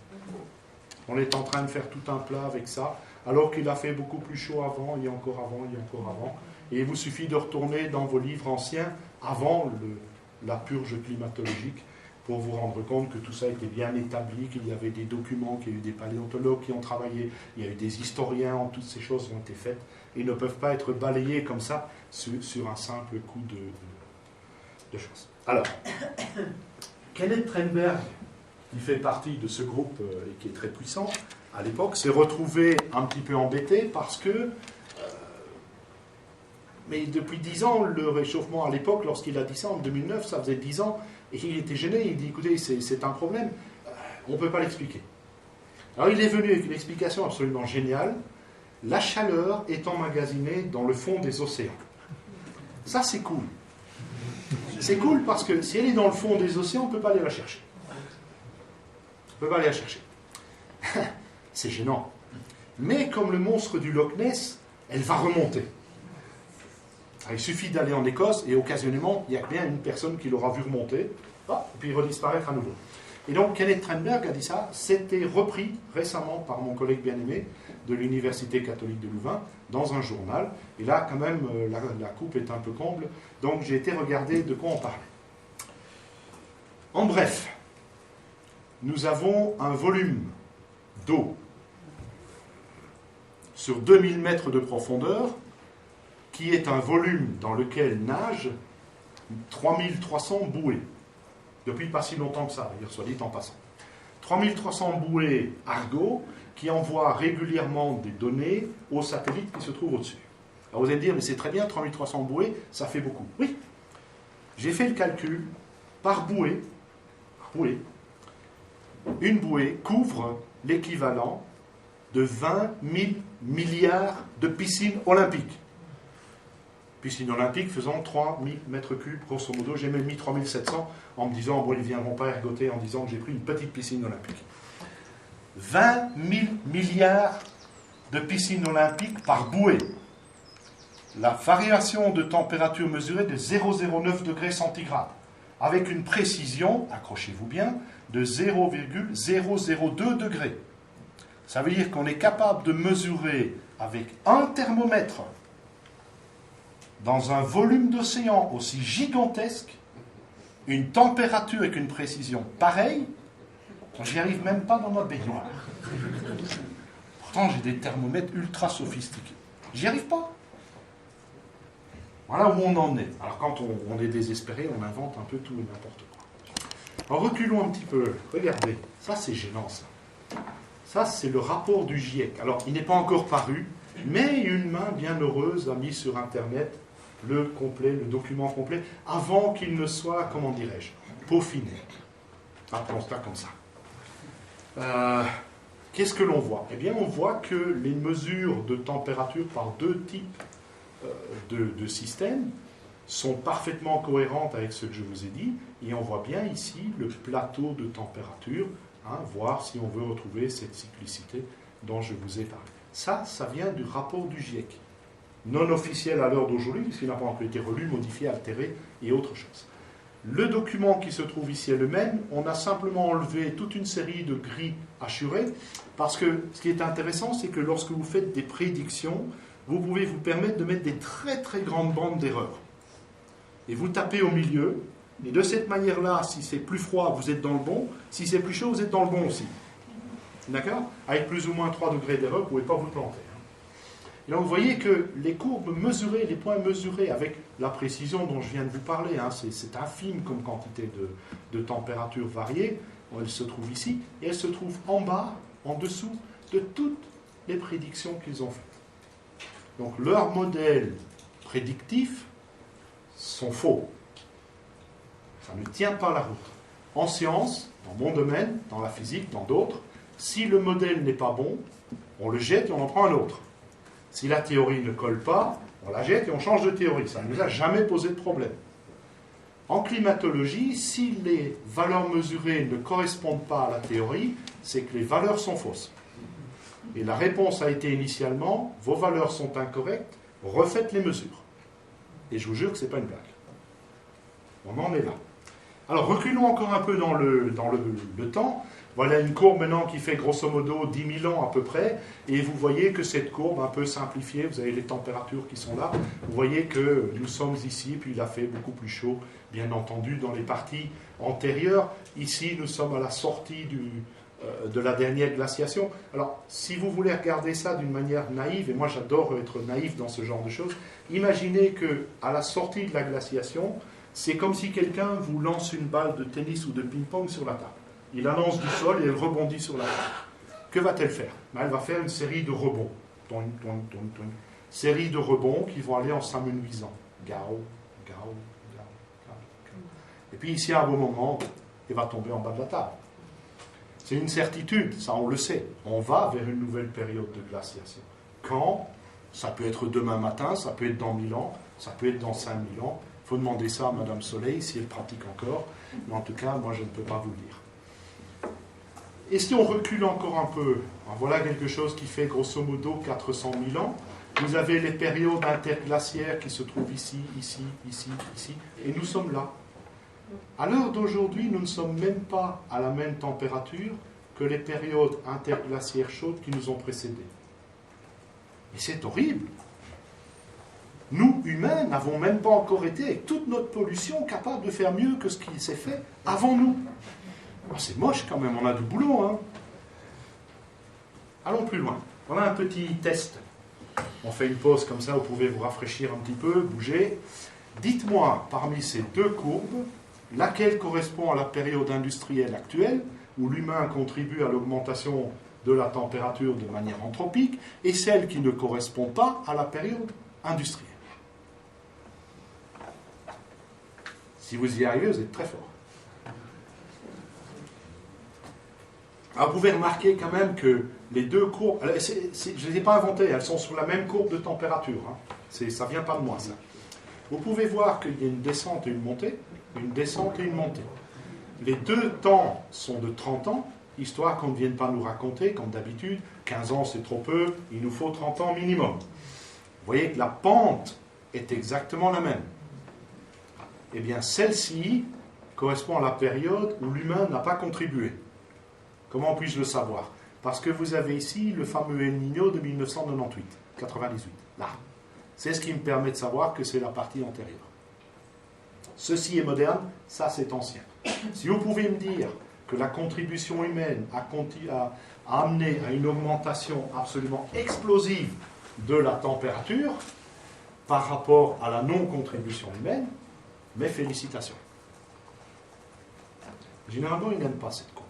On est en train de faire tout un plat avec ça, alors qu'il a fait beaucoup plus chaud avant, et encore avant, et encore avant. Et il vous suffit de retourner dans vos livres anciens, avant la purge climatologique, pour vous rendre compte que tout ça était bien établi, qu'il y avait des documents, qu'il y a eu des paléontologues qui ont travaillé, il y a eu des historiens, toutes ces choses ont été faites, et ne peuvent pas être balayées comme ça sur un simple coup de choses. Alors, Kenneth Trenberg, qui fait partie de ce groupe et qui est très puissant, à l'époque, s'est retrouvé un petit peu embêté parce que, mais depuis 10 ans, le réchauffement à l'époque, lorsqu'il a dit ça en 2009, ça faisait 10 ans, et il était gêné, il dit, écoutez, c'est un problème, on ne peut pas l'expliquer. Alors il est venu avec une explication absolument géniale, la chaleur est emmagasinée dans le fond des océans. Ça, c'est cool. C'est cool parce que si elle est dans le fond des océans, on ne peut pas aller la chercher. On ne peut pas aller la chercher. C'est gênant. Mais comme le monstre du Loch Ness, elle va remonter. Il suffit d'aller en Écosse et occasionnellement, il y a bien une personne qui l'aura vu remonter, et puis redisparaître à nouveau. Et donc, Kenneth Trenberg a dit ça, c'était repris récemment par mon collègue bien-aimé de l'Université catholique de Louvain, dans un journal. Et là, quand même, la coupe est un peu comble. Donc, j'ai été regarder de quoi on parlait. En bref, nous avons un volume d'eau sur 2000 mètres de profondeur, qui est un volume dans lequel nagent 3300 bouées. Depuis pas si longtemps que ça, d'ailleurs, soit dit en passant. 3300 bouées Argo qui envoient régulièrement des données aux satellites qui se trouvent au-dessus. Alors vous allez me dire, mais c'est très bien, 3300 bouées, ça fait beaucoup. Oui, j'ai fait le calcul, par bouée, une bouée couvre l'équivalent de 20 000 milliards de piscines olympiques. Piscine olympique faisant 3000 mètres cubes, grosso modo. J'ai même mis 3700 en me disant, bon, ils ne viendront pas ergoter en disant que j'ai pris une petite piscine olympique. 20 000 milliards de piscines olympiques par bouée. La variation de température mesurée de 0,09 degrés centigrades, avec une précision, accrochez-vous bien, de 0,002 degrés. Ça veut dire qu'on est capable de mesurer avec un thermomètre dans un volume d'océan aussi gigantesque une température avec une précision pareille. J'y arrive même pas dans ma baignoire. Pourtant, j'ai des thermomètres ultra sophistiqués. J'y arrive pas. Voilà où on en est. Alors quand on est désespéré, on invente un peu tout et n'importe quoi. Alors reculons un petit peu. Regardez, ça c'est gênant ça. Ça c'est le rapport du GIEC. Alors il n'est pas encore paru, mais une main bienheureuse a mis sur Internet le document complet, avant qu'il ne soit, comment dirais-je, peaufiné. Appelons cela comme ça. Qu'est-ce que l'on voit? Eh bien on voit que les mesures de température par deux types de systèmes sont parfaitement cohérentes avec ce que je vous ai dit, et on voit bien ici le plateau de température, voir si on veut retrouver cette cyclicité dont je vous ai parlé. Ça vient du rapport du GIEC, non officiel à l'heure d'aujourd'hui, puisqu'il n'a pas encore été relu, modifié, altéré et autre chose. Le document qui se trouve ici est le même, on a simplement enlevé toute une série de grilles assurées, parce que ce qui est intéressant, c'est que lorsque vous faites des prédictions, vous pouvez vous permettre de mettre des très très grandes bandes d'erreur. Et vous tapez au milieu, et de cette manière-là, si c'est plus froid, vous êtes dans le bon, si c'est plus chaud, vous êtes dans le bon aussi. D'accord? Avec plus ou moins 3 degrés d'erreur, vous ne pouvez pas vous planter. Et donc vous voyez que les courbes mesurées, les points mesurés avec la précision dont je viens de vous parler, c'est infime comme quantité de température variée, elle se trouve ici, et elle se trouve en bas, en dessous de toutes les prédictions qu'ils ont faites. Donc leurs modèles prédictifs sont faux. Ça ne tient pas la route. En science, dans mon domaine, dans la physique, dans d'autres, si le modèle n'est pas bon, on le jette et on en prend un autre. Si la théorie ne colle pas, on la jette et on change de théorie. Ça ne nous a jamais posé de problème. En climatologie, si les valeurs mesurées ne correspondent pas à la théorie, c'est que les valeurs sont fausses. Et la réponse a été initialement, vos valeurs sont incorrectes, refaites les mesures. Et je vous jure que ce n'est pas une blague. On en est là. Alors reculons encore un peu dans le temps. Voilà une courbe maintenant qui fait grosso modo 10 000 ans à peu près, et vous voyez que cette courbe un peu simplifiée, vous avez les températures qui sont là, vous voyez que nous sommes ici, puis il a fait beaucoup plus chaud, bien entendu, dans les parties antérieures. Ici, nous sommes à la sortie de la dernière glaciation. Alors, si vous voulez regarder ça d'une manière naïve, et moi j'adore être naïf dans ce genre de choses, imaginez qu'à la sortie de la glaciation, c'est comme si quelqu'un vous lance une balle de tennis ou de ping-pong sur la table. Il la lance du sol et elle rebondit sur la table. Que va-t-elle faire? Elle va faire une série de rebonds. Série de rebonds qui vont aller en s'amenuisant. Gao, gao, gao, gao. Et puis ici, à un bon moment, elle va tomber en bas de la table. C'est une certitude, ça on le sait. On va vers une nouvelle période de glaciation. Quand? Ça peut être demain matin, ça peut être dans 1000 ans, ça peut être dans 5000 ans. Il faut demander ça à Madame Soleil, si elle pratique encore. Mais en tout cas, moi je ne peux pas vous le dire. Et si on recule encore un peu, voilà quelque chose qui fait grosso modo 400 000 ans. Vous avez les périodes interglaciaires qui se trouvent ici, ici, ici, ici. Et nous sommes là. À l'heure d'aujourd'hui, nous ne sommes même pas à la même température que les périodes interglaciaires chaudes qui nous ont précédés. Et c'est horrible. Nous, humains, n'avons même pas encore été, avec toute notre pollution, capables de faire mieux que ce qui s'est fait avant nous. Alors, c'est moche quand même, on a du boulot. Allons plus loin. Voilà un petit test. On fait une pause comme ça, vous pouvez vous rafraîchir un petit peu, bouger. Dites-moi, parmi ces deux courbes, laquelle correspond à la période industrielle actuelle, où l'humain contribue à l'augmentation de la température de manière anthropique, et celle qui ne correspond pas à la période industrielle. Si vous y arrivez, vous êtes très fort. Alors, vous pouvez remarquer quand même que les deux courbes, je ne les ai pas inventées, elles sont sur la même courbe de température. Ça ne vient pas de moi, ça. Vous pouvez voir qu'il y a une descente et une montée, une descente et une montée. Les deux temps sont de 30 ans, histoire qu'on ne vienne pas nous raconter, comme d'habitude, 15 ans c'est trop peu, il nous faut 30 ans minimum. Vous voyez que la pente est exactement la même. Eh bien, celle-ci correspond à la période où l'humain n'a pas contribué. Comment puis-je le savoir? Parce que vous avez ici le fameux El Niño de 1998, 98, là. C'est ce qui me permet de savoir que c'est la partie antérieure. Ceci est moderne, ça c'est ancien. Si vous pouvez me dire que la contribution humaine a amené à une augmentation absolument explosive de la température par rapport à la non-contribution humaine, mes félicitations. Généralement, ils n'aiment pas cette courbe.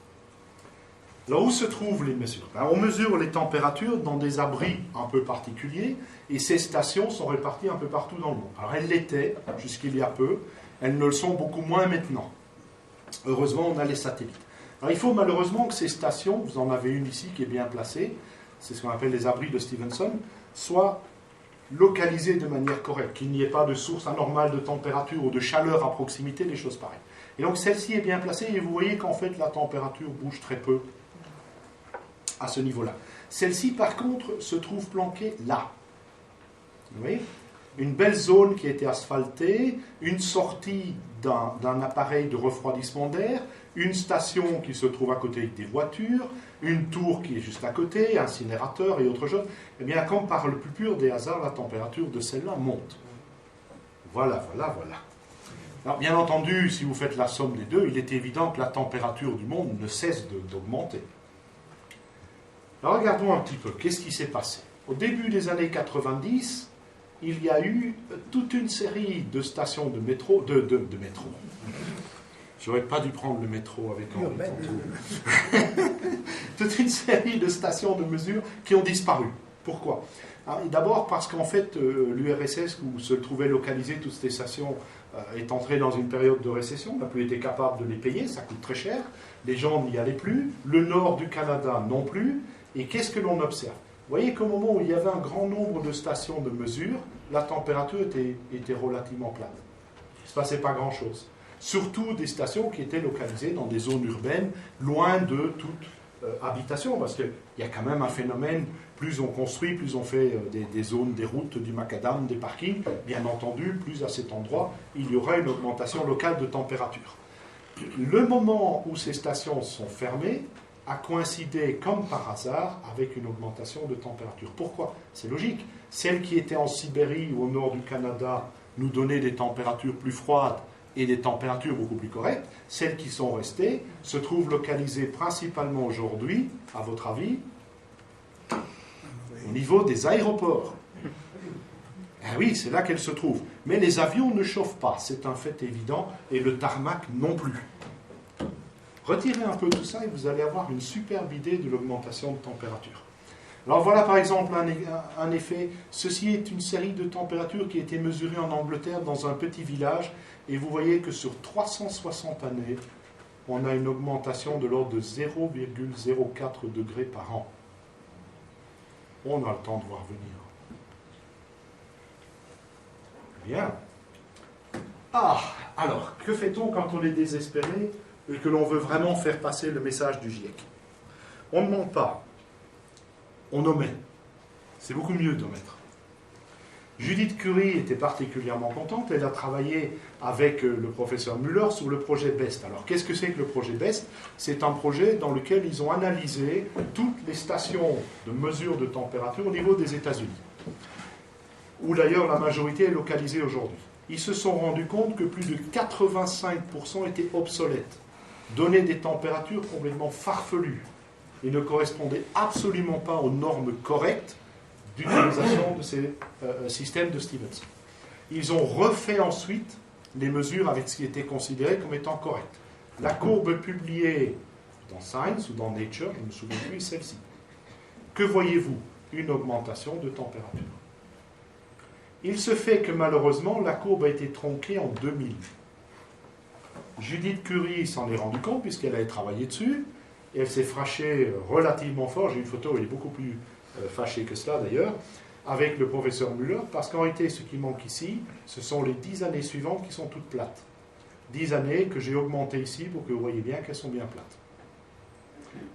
Alors, où se trouvent les mesures? On mesure les températures dans des abris un peu particuliers et ces stations sont réparties un peu partout dans le monde. Alors, elles l'étaient jusqu'il y a peu, elles ne le sont beaucoup moins maintenant. Heureusement, on a les satellites. Alors, il faut malheureusement que ces stations, vous en avez une ici qui est bien placée, c'est ce qu'on appelle les abris de Stevenson, soient localisées de manière correcte, qu'il n'y ait pas de source anormale de température ou de chaleur à proximité, des choses pareilles. Et donc celle-ci est bien placée et vous voyez qu'en fait la température bouge très peu à ce niveau-là. Celle-ci par contre se trouve planquée là. Vous voyez ? Une belle zone qui a été asphaltée, une sortie d'un appareil de refroidissement d'air, une station qui se trouve à côté des voitures, une tour qui est juste à côté, incinérateur et autre chose. Eh bien, comme par le plus pur des hasards, la température de celle-là monte. Voilà. Alors, bien entendu, si vous faites la somme des deux, il est évident que la température du monde ne cesse d'augmenter. Alors, regardons un petit peu, qu'est-ce qui s'est passé? Au début des années 90, il y a eu toute une série de stations de métro, de métro. J'aurais pas dû prendre le métro avec Henri. Toute une série de stations de mesure qui ont disparu. Pourquoi? D'abord parce qu'en fait, l'URSS, où se trouvaient localisées toutes ces stations, est entrée dans une période de récession, n'a plus été capable de les payer, ça coûte très cher, les gens n'y allaient plus, le nord du Canada non plus, et qu'est-ce que l'on observe? Vous voyez qu'au moment où il y avait un grand nombre de stations de mesure, la température était relativement plate. Il ne se passait pas grand-chose. Surtout des stations qui étaient localisées dans des zones urbaines, loin de toute habitation, parce qu'il y a quand même un phénomène, plus on construit, plus on fait des zones, des routes, du macadam, des parkings, bien entendu, plus à cet endroit, il y aura une augmentation locale de température. Le moment où ces stations sont fermées a coïncidé, comme par hasard, avec une augmentation de température. Pourquoi? C'est logique. Celles qui étaient en Sibérie ou au nord du Canada nous donnaient des températures plus froides et des températures beaucoup plus correctes. Celles qui sont restées se trouvent localisées principalement aujourd'hui, à votre avis, au niveau des aéroports. Ah oui, c'est là qu'elles se trouvent. Mais les avions ne chauffent pas, c'est un fait évident, et le tarmac non plus. Retirez un peu tout ça et vous allez avoir une superbe idée de l'augmentation de température. Alors voilà par exemple un effet. Ceci est une série de températures qui a été mesurée en Angleterre dans un petit village et vous voyez que sur 360 années, on a une augmentation de l'ordre de 0,04 degrés par an. On a le temps de voir venir. Bien. Alors, que fait-on quand on est désespéré et que l'on veut vraiment faire passer le message du GIEC? On ne ment pas, on omet. C'est beaucoup mieux d'omettre. Judith Curry était particulièrement contente, elle a travaillé avec le professeur Müller sur le projet BEST. Alors qu'est-ce que c'est que le projet BEST? C'est un projet dans lequel ils ont analysé toutes les stations de mesure de température au niveau des États-Unis, où d'ailleurs la majorité est localisée aujourd'hui. Ils se sont rendus compte que plus de 85% étaient obsolètes, donnaient des températures complètement farfelues et ne correspondaient absolument pas aux normes correctes d'utilisation de ces systèmes de Stevenson. Ils ont refait ensuite les mesures avec ce qui était considéré comme étant correct. La courbe publiée dans Science ou dans Nature, je ne me souviens plus, est celle-ci. Que voyez-vous? Une augmentation de température. Il se fait que malheureusement, la courbe a été tronquée en 2000. Judith Curry s'en est rendue compte puisqu'elle avait travaillé dessus et elle s'est fâchée relativement fort. J'ai une photo, elle est beaucoup plus fâchée que cela d'ailleurs, avec le professeur Müller, parce qu'en réalité, ce qui manque ici, ce sont les 10 années suivantes qui sont toutes plates. 10 années que j'ai augmentées ici pour que vous voyez bien qu'elles sont bien plates.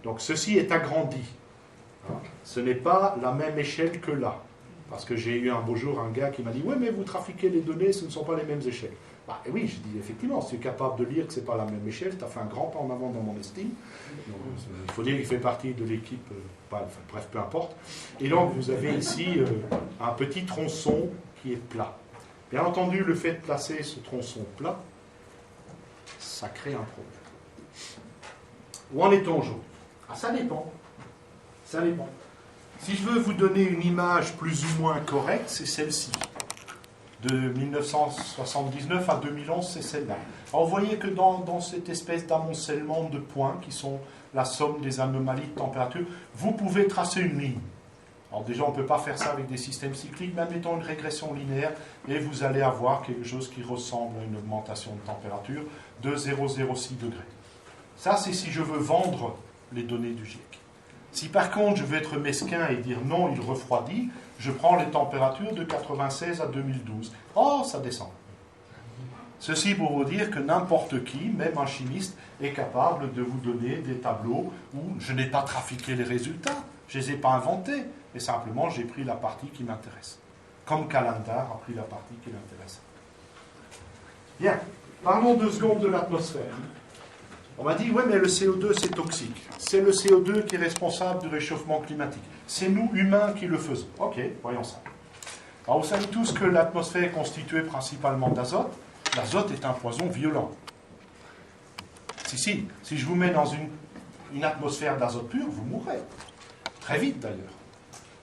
Donc ceci est agrandi. Ce n'est pas la même échelle que là. Parce que j'ai eu un beau jour un gars qui m'a dit « Oui, mais vous trafiquez les données, ce ne sont pas les mêmes échelles. » Bah, et oui, je dis effectivement, si tu es capable de lire que ce n'est pas la même échelle, tu as fait un grand pas en avant dans mon estime. Donc, il faut dire qu'il fait partie de l'équipe, bref, peu importe. Et donc, vous avez ici un petit tronçon qui est plat. Bien entendu, le fait de placer ce tronçon plat, ça crée un problème. Où en est-on aujourd'hui? Ah, ça dépend. Ça dépend. Si je veux vous donner une image plus ou moins correcte, c'est celle-ci. De 1979 à 2011, c'est celle-là. Alors vous voyez que dans cette espèce d'amoncellement de points qui sont la somme des anomalies de température, vous pouvez tracer une ligne. Alors déjà, on ne peut pas faire ça avec des systèmes cycliques, mais mettons une régression linéaire, et vous allez avoir quelque chose qui ressemble à une augmentation de température de 0,06 degrés. Ça, c'est si je veux vendre les données du GIEC. Si par contre je veux être mesquin et dire non, il refroidit, je prends les températures de 96 à 2012. Oh, ça descend. Ceci pour vous dire que n'importe qui, même un chimiste, est capable de vous donner des tableaux où je n'ai pas trafiqué les résultats, je ne les ai pas inventés, mais simplement j'ai pris la partie qui m'intéresse. Comme Calendar a pris la partie qui l'intéresse. Bien, parlons 2 secondes de l'atmosphère. On m'a dit, ouais, mais le CO2, c'est toxique. C'est le CO2 qui est responsable du réchauffement climatique. C'est nous, humains, qui le faisons. Ok, voyons ça. Alors, vous savez tous que l'atmosphère est constituée principalement d'azote. L'azote est un poison violent. Si je vous mets dans une atmosphère d'azote pur, vous mourrez. Très vite, d'ailleurs.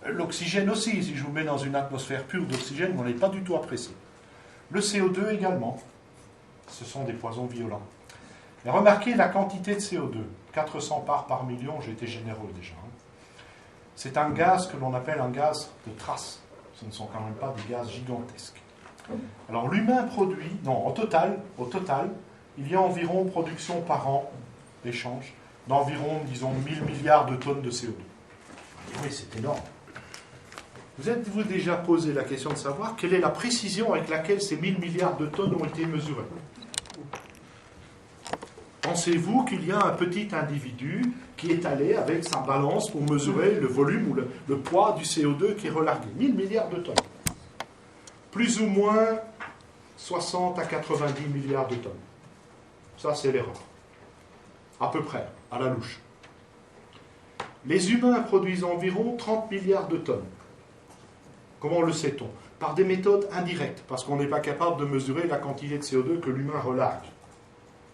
L'oxygène aussi, si je vous mets dans une atmosphère pure d'oxygène, vous n'allez pas du tout apprécier. Le CO2 également. Ce sont des poisons violents. Mais remarquez la quantité de CO2, 400 parts par million, j'ai été généreux déjà. C'est un gaz que l'on appelle un gaz de trace. Ce ne sont quand même pas des gaz gigantesques. Alors l'humain produit, au total, il y a environ production par an d'échange d'environ, disons, 1000 milliards de tonnes de CO2. Oui, c'est énorme. Vous êtes-vous déjà posé la question de savoir quelle est la précision avec laquelle ces 1000 milliards de tonnes ont été mesurées? Pensez-vous qu'il y a un petit individu qui est allé avec sa balance pour mesurer le volume ou le poids du CO2 qui est relargué? 1000 milliards de tonnes. Plus ou moins 60 à 90 milliards de tonnes. Ça, c'est l'erreur. À peu près, à la louche. Les humains produisent environ 30 milliards de tonnes. Comment le sait-on? Par des méthodes indirectes, parce qu'on n'est pas capable de mesurer la quantité de CO2 que l'humain relargue.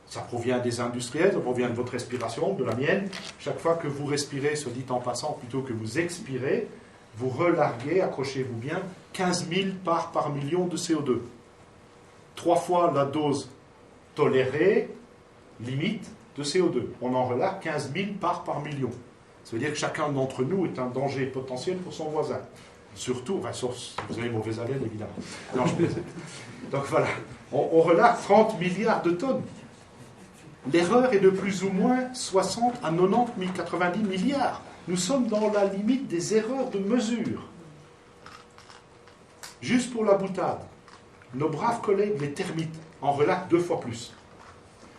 Ça provient des industriels, ça provient de votre respiration, de la mienne. Chaque fois que vous respirez, soit dit en passant, plutôt que vous expirez, vous relarguez, accrochez-vous bien, 15 000 parts par million de CO2. 3 fois la dose tolérée, limite, de CO2. On en relargue 15 000 parts par million. Ça veut dire que chacun d'entre nous est un danger potentiel pour son voisin. Surtout, sauf si vous avez mauvaise haleine, évidemment. Non, je plaisante. Donc voilà, on relargue 30 milliards de tonnes. L'erreur est de plus ou moins 60 à 90 090 milliards. Nous sommes dans la limite des erreurs de mesure. Juste pour la boutade, nos braves collègues, les termites, en relarguent 2 fois plus.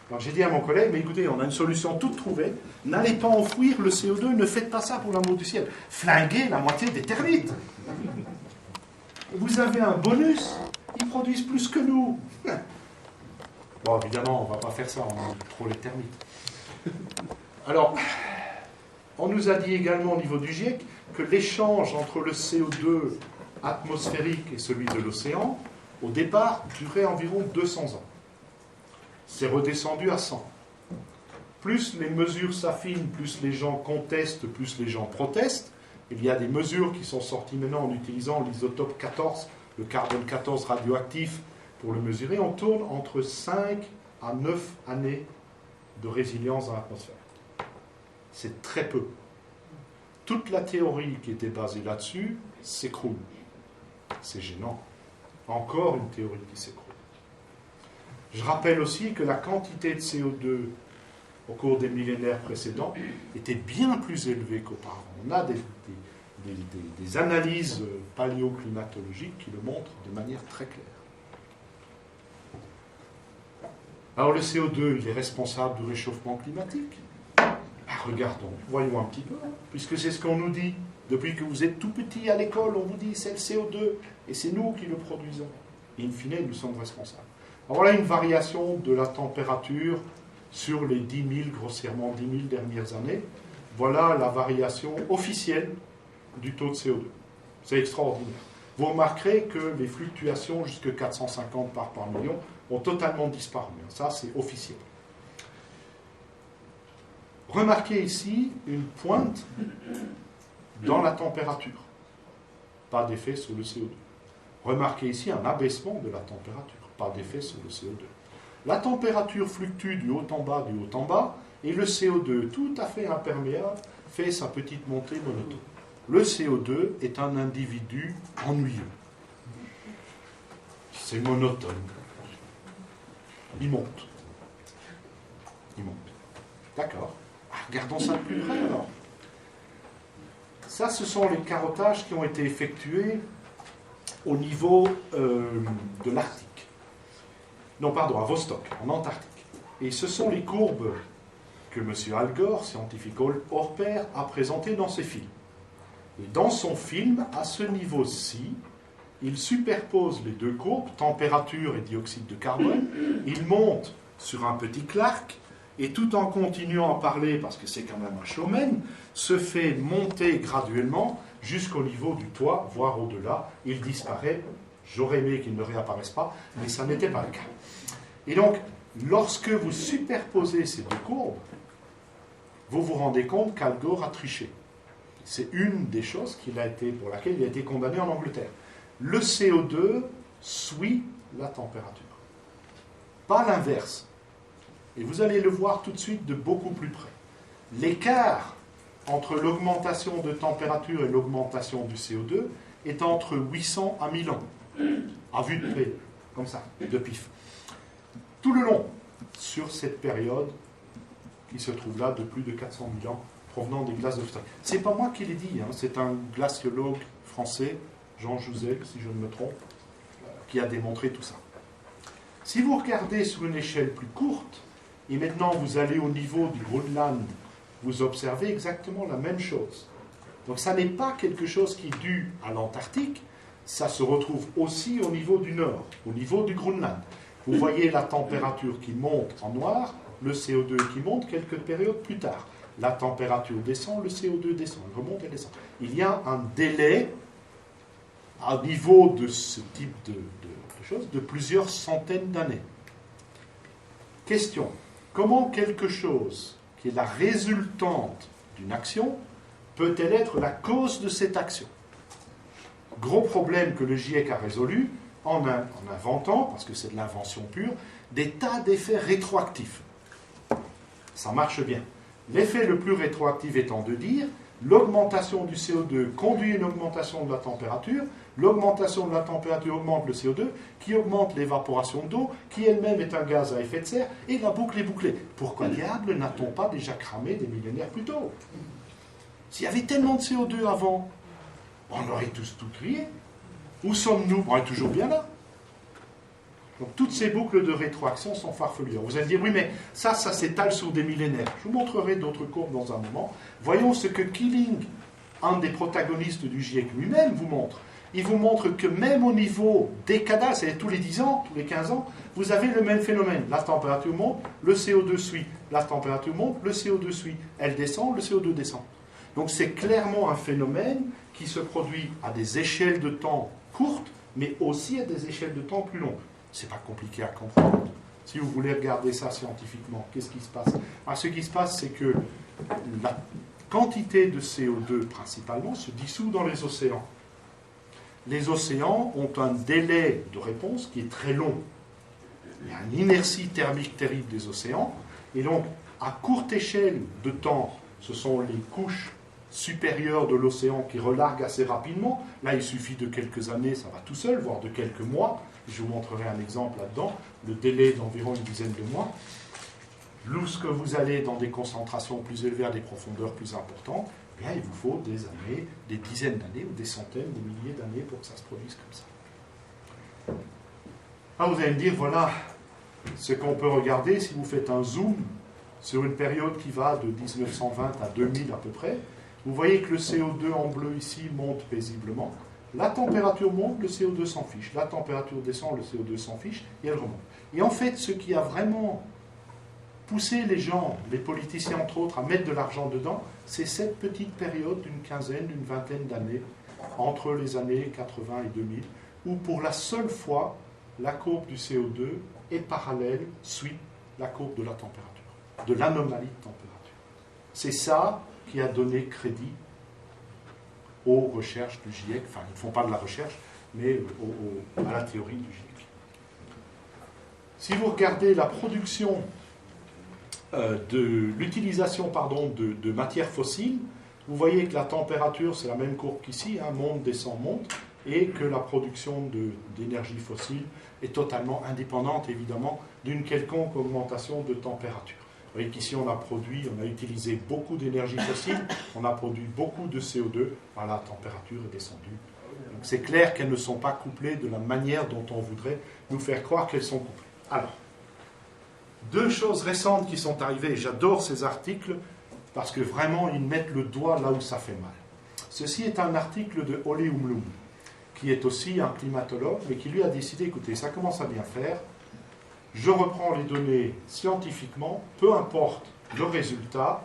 Alors j'ai dit à mon collègue, mais écoutez, on a une solution toute trouvée. N'allez pas enfouir le CO2, ne faites pas ça pour l'amour du ciel. Flinguez la moitié des termites. Vous avez un bonus, ils produisent plus que nous. Bon, évidemment, on ne va pas faire ça, on a trop les termites. Alors, on nous a dit également au niveau du GIEC que l'échange entre le CO2 atmosphérique et celui de l'océan, au départ, durait environ 200 ans. C'est redescendu à 100. Plus les mesures s'affinent, plus les gens contestent, plus les gens protestent. Il y a des mesures qui sont sorties maintenant en utilisant l'isotope 14, le carbone 14 radioactif, pour le mesurer. On tourne entre 5 à 9 années de résilience dans l'atmosphère. C'est très peu. Toute la théorie qui était basée là-dessus s'écroule. C'est gênant. Encore une théorie qui s'écroule. Je rappelle aussi que la quantité de CO2 au cours des millénaires précédents était bien plus élevée qu'auparavant. On a des analyses paléoclimatologiques qui le montrent de manière très claire. Alors le CO2, il est responsable du réchauffement climatique? regardons, voyons un petit peu, puisque c'est ce qu'on nous dit. Depuis que vous êtes tout petit à l'école, on vous dit c'est le CO2, et c'est nous qui le produisons. In fine, nous sommes responsables. Alors voilà une variation de la température sur les 10 000, grossièrement 10 000 dernières années. Voilà la variation officielle du taux de CO2. C'est extraordinaire. Vous remarquerez que les fluctuations jusqu'à 450 parts par million ont totalement disparu. Ça, c'est officiel. Remarquez ici une pointe dans la température. Pas d'effet sur le CO2. Remarquez ici un abaissement de la température. Pas d'effet sur le CO2. La température fluctue du haut en bas, et le CO2, tout à fait imperméable, fait sa petite montée monotone. Le CO2 est un individu ennuyeux. C'est monotone. Il monte. Il monte. D'accord. Regardons ça de plus près alors. Ça, ce sont les carottages qui ont été effectués au niveau de l'Arctique. Non, pardon, à Vostok, en Antarctique. Et ce sont les courbes que M. Al Gore, scientifique hors pair, a présentées dans ses films. Et dans son film, à ce niveau-ci, il superpose les deux courbes, température et dioxyde de carbone. Il monte sur un petit Clark, et tout en continuant à parler, parce que c'est quand même un showman, se fait monter graduellement jusqu'au niveau du toit, voire au-delà. Il disparaît. J'aurais aimé qu'il ne réapparaisse pas, mais ça n'était pas le cas. Et donc, lorsque vous superposez ces deux courbes, vous vous rendez compte qu'Al Gore a triché. C'est une des choses pour laquelle il a été condamné en Angleterre. Le CO2 suit la température. Pas l'inverse. Et vous allez le voir tout de suite de beaucoup plus près. L'écart entre l'augmentation de température et l'augmentation du CO2 est entre 800 à 1000 ans. À vue de près, comme ça, de pif. Tout le long, sur cette période qui se trouve là de plus de 400 000 ans, provenant des glaces de Vostok. C'est pas moi qui l'ai dit, c'est un glaciologue français, Jean Jouzel, si je ne me trompe, qui a démontré tout ça. Si vous regardez sur une échelle plus courte, et maintenant vous allez au niveau du Groenland, vous observez exactement la même chose. Donc ça n'est pas quelque chose qui est dû à l'Antarctique, ça se retrouve aussi au niveau du nord, au niveau du Groenland. Vous voyez la température qui monte en noir, le CO2 qui monte quelques périodes plus tard. La température descend, le CO2 descend, il remonte et descend. Il y a un délai à niveau de ce type de choses de plusieurs centaines d'années. Question. Comment quelque chose qui est la résultante d'une action peut-elle être la cause de cette action? Gros problème que le GIEC a résolu en inventant, parce que c'est de l'invention pure, des tas d'effets rétroactifs. Ça marche bien. L'effet le plus rétroactif étant de dire l'augmentation du CO2 conduit à une augmentation de la température, l'augmentation de la température augmente le CO2, qui augmente l'évaporation d'eau, qui elle-même est un gaz à effet de serre, et la boucle est bouclée. Pourquoi diable n'a-t-on pas déjà cramé des millénaires plus tôt? S'il y avait tellement de CO2 avant, on aurait tous tout crié. Où sommes-nous? On est toujours bien là. Donc toutes ces boucles de rétroaction sont farfelues. Vous allez dire, oui, mais ça s'étale sur des millénaires. Je vous montrerai d'autres courbes dans un moment. Voyons ce que Keeling, un des protagonistes du GIEC lui-même, vous montre. Il vous montre que même au niveau décadal, c'est-à-dire tous les 10 ans, tous les 15 ans, vous avez le même phénomène. La température monte, le CO2 suit. La température monte, le CO2 suit. Elle descend, le CO2 descend. Donc c'est clairement un phénomène qui se produit à des échelles de temps courtes, mais aussi à des échelles de temps plus longues. C'est pas compliqué à comprendre. Si vous voulez regarder ça scientifiquement, qu'est-ce qui se passe? Alors, ce qui se passe, c'est que la quantité de CO2, principalement, se dissout dans les océans. Les océans ont un délai de réponse qui est très long. Il y a une inertie thermique terrible des océans, et donc, à courte échelle de temps, ce sont les couches supérieures de l'océan qui relarguent assez rapidement. Là, il suffit de quelques années, ça va tout seul, voire de quelques mois. Je vous montrerai un exemple là-dedans, le délai d'environ une dizaine de mois. Lorsque vous allez dans des concentrations plus élevées, à des profondeurs plus importantes, eh bien, il vous faut des années, des dizaines d'années, ou des centaines, des milliers d'années pour que ça se produise comme ça. Alors vous allez me dire, voilà ce qu'on peut regarder si vous faites un zoom sur une période qui va de 1920 à 2000 à peu près, vous voyez que le CO2 en bleu ici monte paisiblement. La température monte, le CO2 s'en fiche. La température descend, le CO2 s'en fiche, et elle remonte. Et en fait, ce qui a vraiment poussé les gens, les politiciens entre autres, à mettre de l'argent dedans, c'est cette petite période d'une quinzaine, d'une vingtaine d'années, entre les années 80 et 2000, où pour la seule fois, la courbe du CO2 est parallèle, suit la courbe de la température, de l'anomalie de température. C'est ça qui a donné crédit aux recherches du GIEC, enfin ils ne font pas de la recherche, mais à la théorie du GIEC. Si vous regardez la production de l'utilisation de matières fossiles, vous voyez que la température, c'est la même courbe qu'ici, hein, monte, descend, monte, et que la production d'énergie fossile est totalement indépendante, évidemment, d'une quelconque augmentation de température. Vous voyez qu'ici, on a utilisé beaucoup d'énergie fossile, on a produit beaucoup de CO2, voilà, la température est descendue. Donc c'est clair qu'elles ne sont pas couplées de la manière dont on voudrait nous faire croire qu'elles sont couplées. Alors, deux choses récentes qui sont arrivées, j'adore ces articles, parce que vraiment, ils mettent le doigt là où ça fait mal. Ceci est un article de Ole Umlum, qui est aussi un climatologue, mais qui lui a décidé, écoutez, ça commence à bien faire, je reprends les données scientifiquement, peu importe le résultat,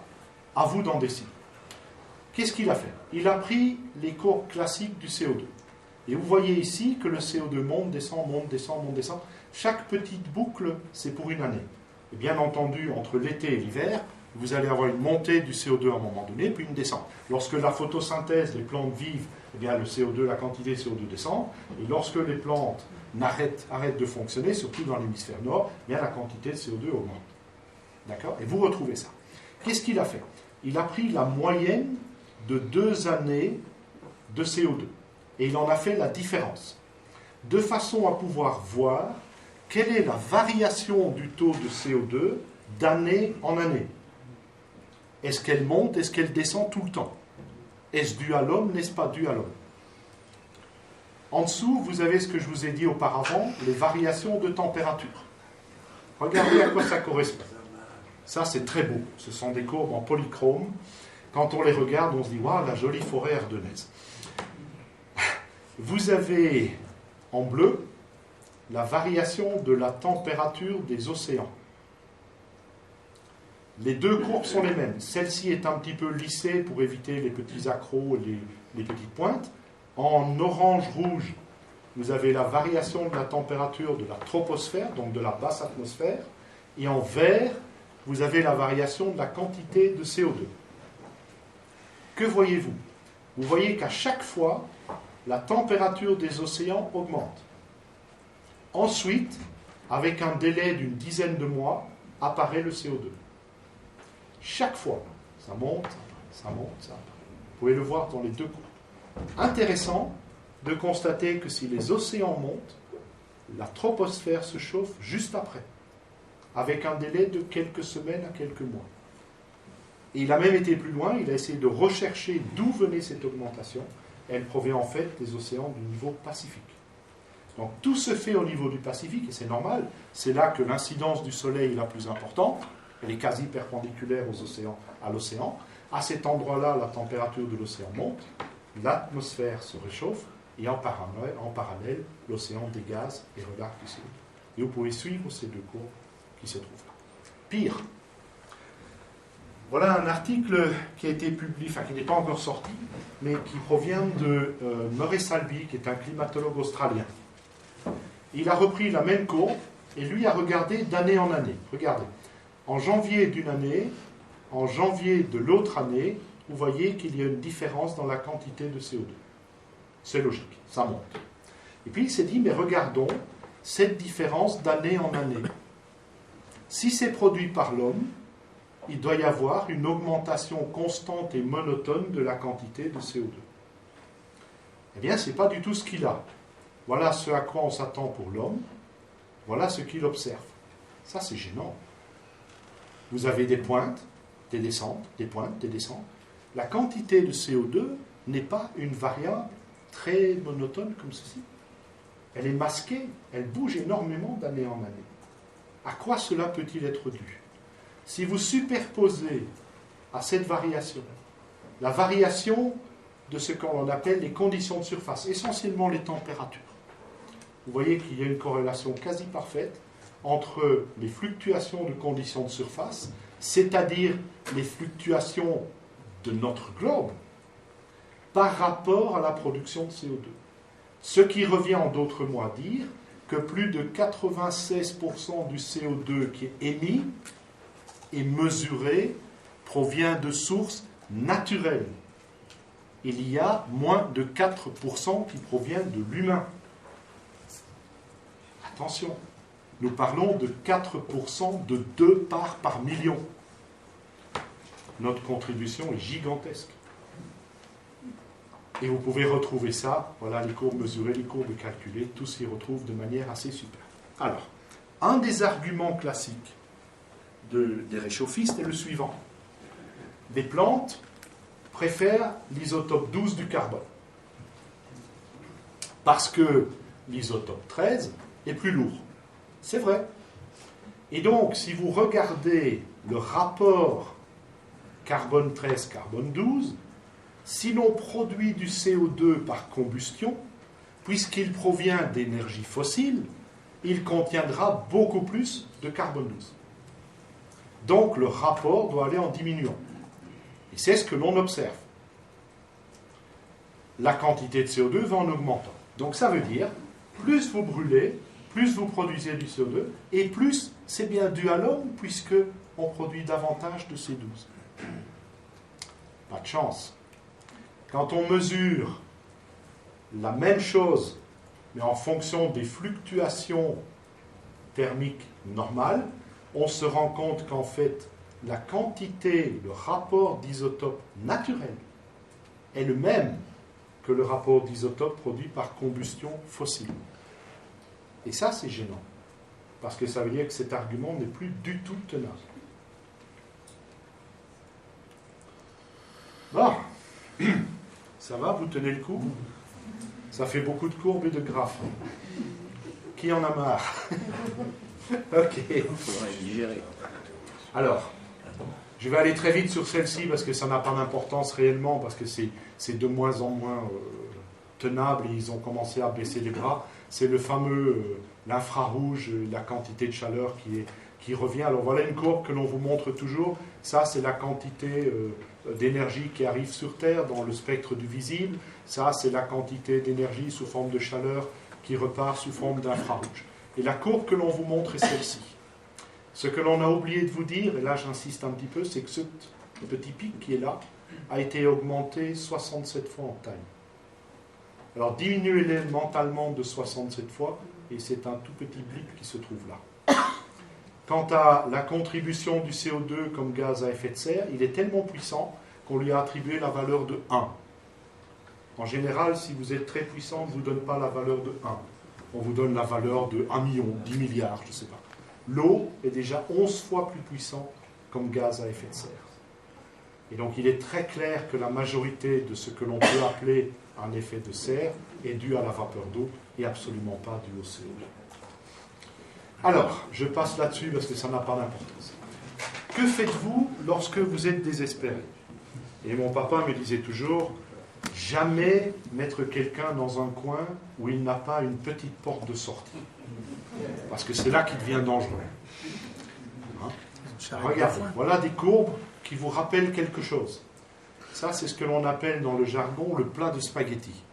à vous d'en décider. Qu'est-ce qu'il a fait? Il a pris les courbes classiques du CO2. Et vous voyez ici que le CO2 monte, descend, monte, descend, monte, descend. Chaque petite boucle, c'est pour une année. Et bien entendu, entre l'été et l'hiver, vous allez avoir une montée du CO2 à un moment donné, puis une descente. Lorsque la photosynthèse, les plantes vivent, eh bien le CO2, la quantité de CO2 descend. Et lorsque les plantes arrêtent de fonctionner, surtout dans l'hémisphère nord, eh bien la quantité de CO2 augmente. D'accord? Et vous retrouvez ça. Qu'est-ce qu'il a fait? Il a pris la moyenne de 2 années de CO2. Et il en a fait la différence. De façon à pouvoir voir quelle est la variation du taux de CO2 d'année en année. Est-ce qu'elle monte, est-ce qu'elle descend tout le temps? Est-ce dû à l'homme, n'est-ce pas dû à l'homme? En dessous, vous avez ce que je vous ai dit auparavant, les variations de température. Regardez à quoi ça correspond. Ça, c'est très beau. Ce sont des courbes en polychrome. Quand on les regarde, on se dit « Waouh, la jolie forêt ardennaise ». Vous avez en bleu la variation de la température des océans. Les deux courbes sont les mêmes. Celle-ci est un petit peu lissée pour éviter les petits accros et les petites pointes. En orange-rouge, vous avez la variation de la température de la troposphère, donc de la basse atmosphère. Et en vert, vous avez la variation de la quantité de CO2. Que voyez-vous? Vous voyez qu'à chaque fois, la température des océans augmente. Ensuite, avec un délai d'une dizaine de mois, apparaît le CO2. Chaque fois, ça monte, ça monte, ça apparaît. Vous pouvez le voir dans les deux courbes. Intéressant de constater que si les océans montent, la troposphère se chauffe juste après, avec un délai de quelques semaines à quelques mois. Et il a même été plus loin, il a essayé de rechercher d'où venait cette augmentation. Elle provient en fait des océans du niveau Pacifique. Donc tout se fait au niveau du Pacifique, et c'est normal, c'est là que l'incidence du Soleil est la plus importante, elle est quasi perpendiculaire à l'océan. À cet endroit-là, la température de l'océan monte, l'atmosphère se réchauffe, et en parallèle, l'océan dégaze et relâche du CO2. Et vous pouvez suivre ces deux courbes qui se trouvent là. Pire, voilà un article qui a été publié, enfin qui n'est pas encore sorti, mais qui provient de Murray Salby, qui est un climatologue australien. Il a repris la même courbe et lui a regardé d'année en année. Regardez, en janvier d'une année, en janvier de l'autre année, vous voyez qu'il y a une différence dans la quantité de CO2. C'est logique, ça monte. Et puis il s'est dit, mais regardons cette différence d'année en année. Si c'est produit par l'homme, il doit y avoir une augmentation constante et monotone de la quantité de CO2. Eh bien, ce n'est pas du tout ce qu'il a. Voilà ce à quoi on s'attend pour l'homme. Voilà ce qu'il observe. Ça, c'est gênant. Vous avez des pointes, des descentes, des pointes, des descentes. La quantité de CO2 n'est pas une variable très monotone comme ceci. Elle est masquée, elle bouge énormément d'année en année. À quoi cela peut-il être dû? si vous superposez à cette variation la variation de ce qu'on appelle les conditions de surface, essentiellement les températures, vous voyez qu'il y a une corrélation quasi parfaite entre les fluctuations de conditions de surface, c'est-à-dire les fluctuations de notre globe, par rapport à la production de CO2. Ce qui revient en d'autres mots à dire que plus de 96% du CO2 qui est émis et mesuré provient de sources naturelles. Il y a moins de 4% qui proviennent de l'humain. Attention, nous parlons de 4% de 2 parts par million. Notre contribution est gigantesque. Et vous pouvez retrouver ça, voilà les courbes mesurées, les courbes calculées, tout s'y retrouve de manière assez super. Alors, un des arguments classiques des réchauffistes est le suivant. Les plantes préfèrent l'isotope 12 du carbone. Parce que l'isotope 13 est plus lourd. C'est vrai. Et donc, si vous regardez le rapport carbone 13, carbone 12, si l'on produit du CO2 par combustion, puisqu'il provient d'énergie fossile, il contiendra beaucoup plus de carbone 12. Donc le rapport doit aller en diminuant. Et c'est ce que l'on observe. La quantité de CO2 va en augmentant. Donc ça veut dire, plus vous brûlez, plus vous produisez du CO2, et plus c'est bien dû à l'homme, puisqu'on produit davantage de C12. Pas de chance. Quand on mesure la même chose, mais en fonction des fluctuations thermiques normales, on se rend compte qu'en fait, la quantité, le rapport d'isotopes naturel est le même que le rapport d'isotopes produit par combustion fossile. Et ça, c'est gênant, parce que ça veut dire que cet argument n'est plus du tout tenable. Bon. Ça va, vous tenez le coup? Ça fait beaucoup de courbes et de graphes. Qui en a marre? Ok. Alors, je vais aller très vite sur celle-ci parce que ça n'a pas d'importance réellement, parce que c'est de moins en moins tenable et ils ont commencé à baisser les bras. C'est le fameux l'infrarouge, la quantité de chaleur qui revient. Alors voilà une courbe que l'on vous montre toujours. Ça, c'est la quantité d'énergie qui arrive sur Terre dans le spectre du visible. Ça, c'est la quantité d'énergie sous forme de chaleur qui repart sous forme d'infrarouge. Et la courbe que l'on vous montre est celle-ci. Ce que l'on a oublié de vous dire, et là j'insiste un petit peu, c'est que ce petit pic qui est là a été augmenté 67 fois en taille. Alors diminuez-les mentalement de 67 fois, et c'est un tout petit blip qui se trouve là. Quant à la contribution du CO2 comme gaz à effet de serre, il est tellement puissant qu'on lui a attribué la valeur de 1. En général, si vous êtes très puissant, on ne vous donne pas la valeur de 1. On vous donne la valeur de 1 million, 10 milliards, je ne sais pas. L'eau est déjà 11 fois plus puissant comme gaz à effet de serre. Et donc il est très clair que la majorité de ce que l'on peut appeler un effet de serre est dû à la vapeur d'eau et absolument pas dû au CO2. Alors, je passe là-dessus parce que ça n'a pas d'importance. Que faites-vous lorsque vous êtes désespéré? Et mon papa me disait toujours, jamais mettre quelqu'un dans un coin où il n'a pas une petite porte de sortie. Parce que c'est là qu'il devient dangereux. Hein? Regardez, voilà des courbes qui vous rappellent quelque chose. Ça, c'est ce que l'on appelle dans le jargon le plat de spaghettis.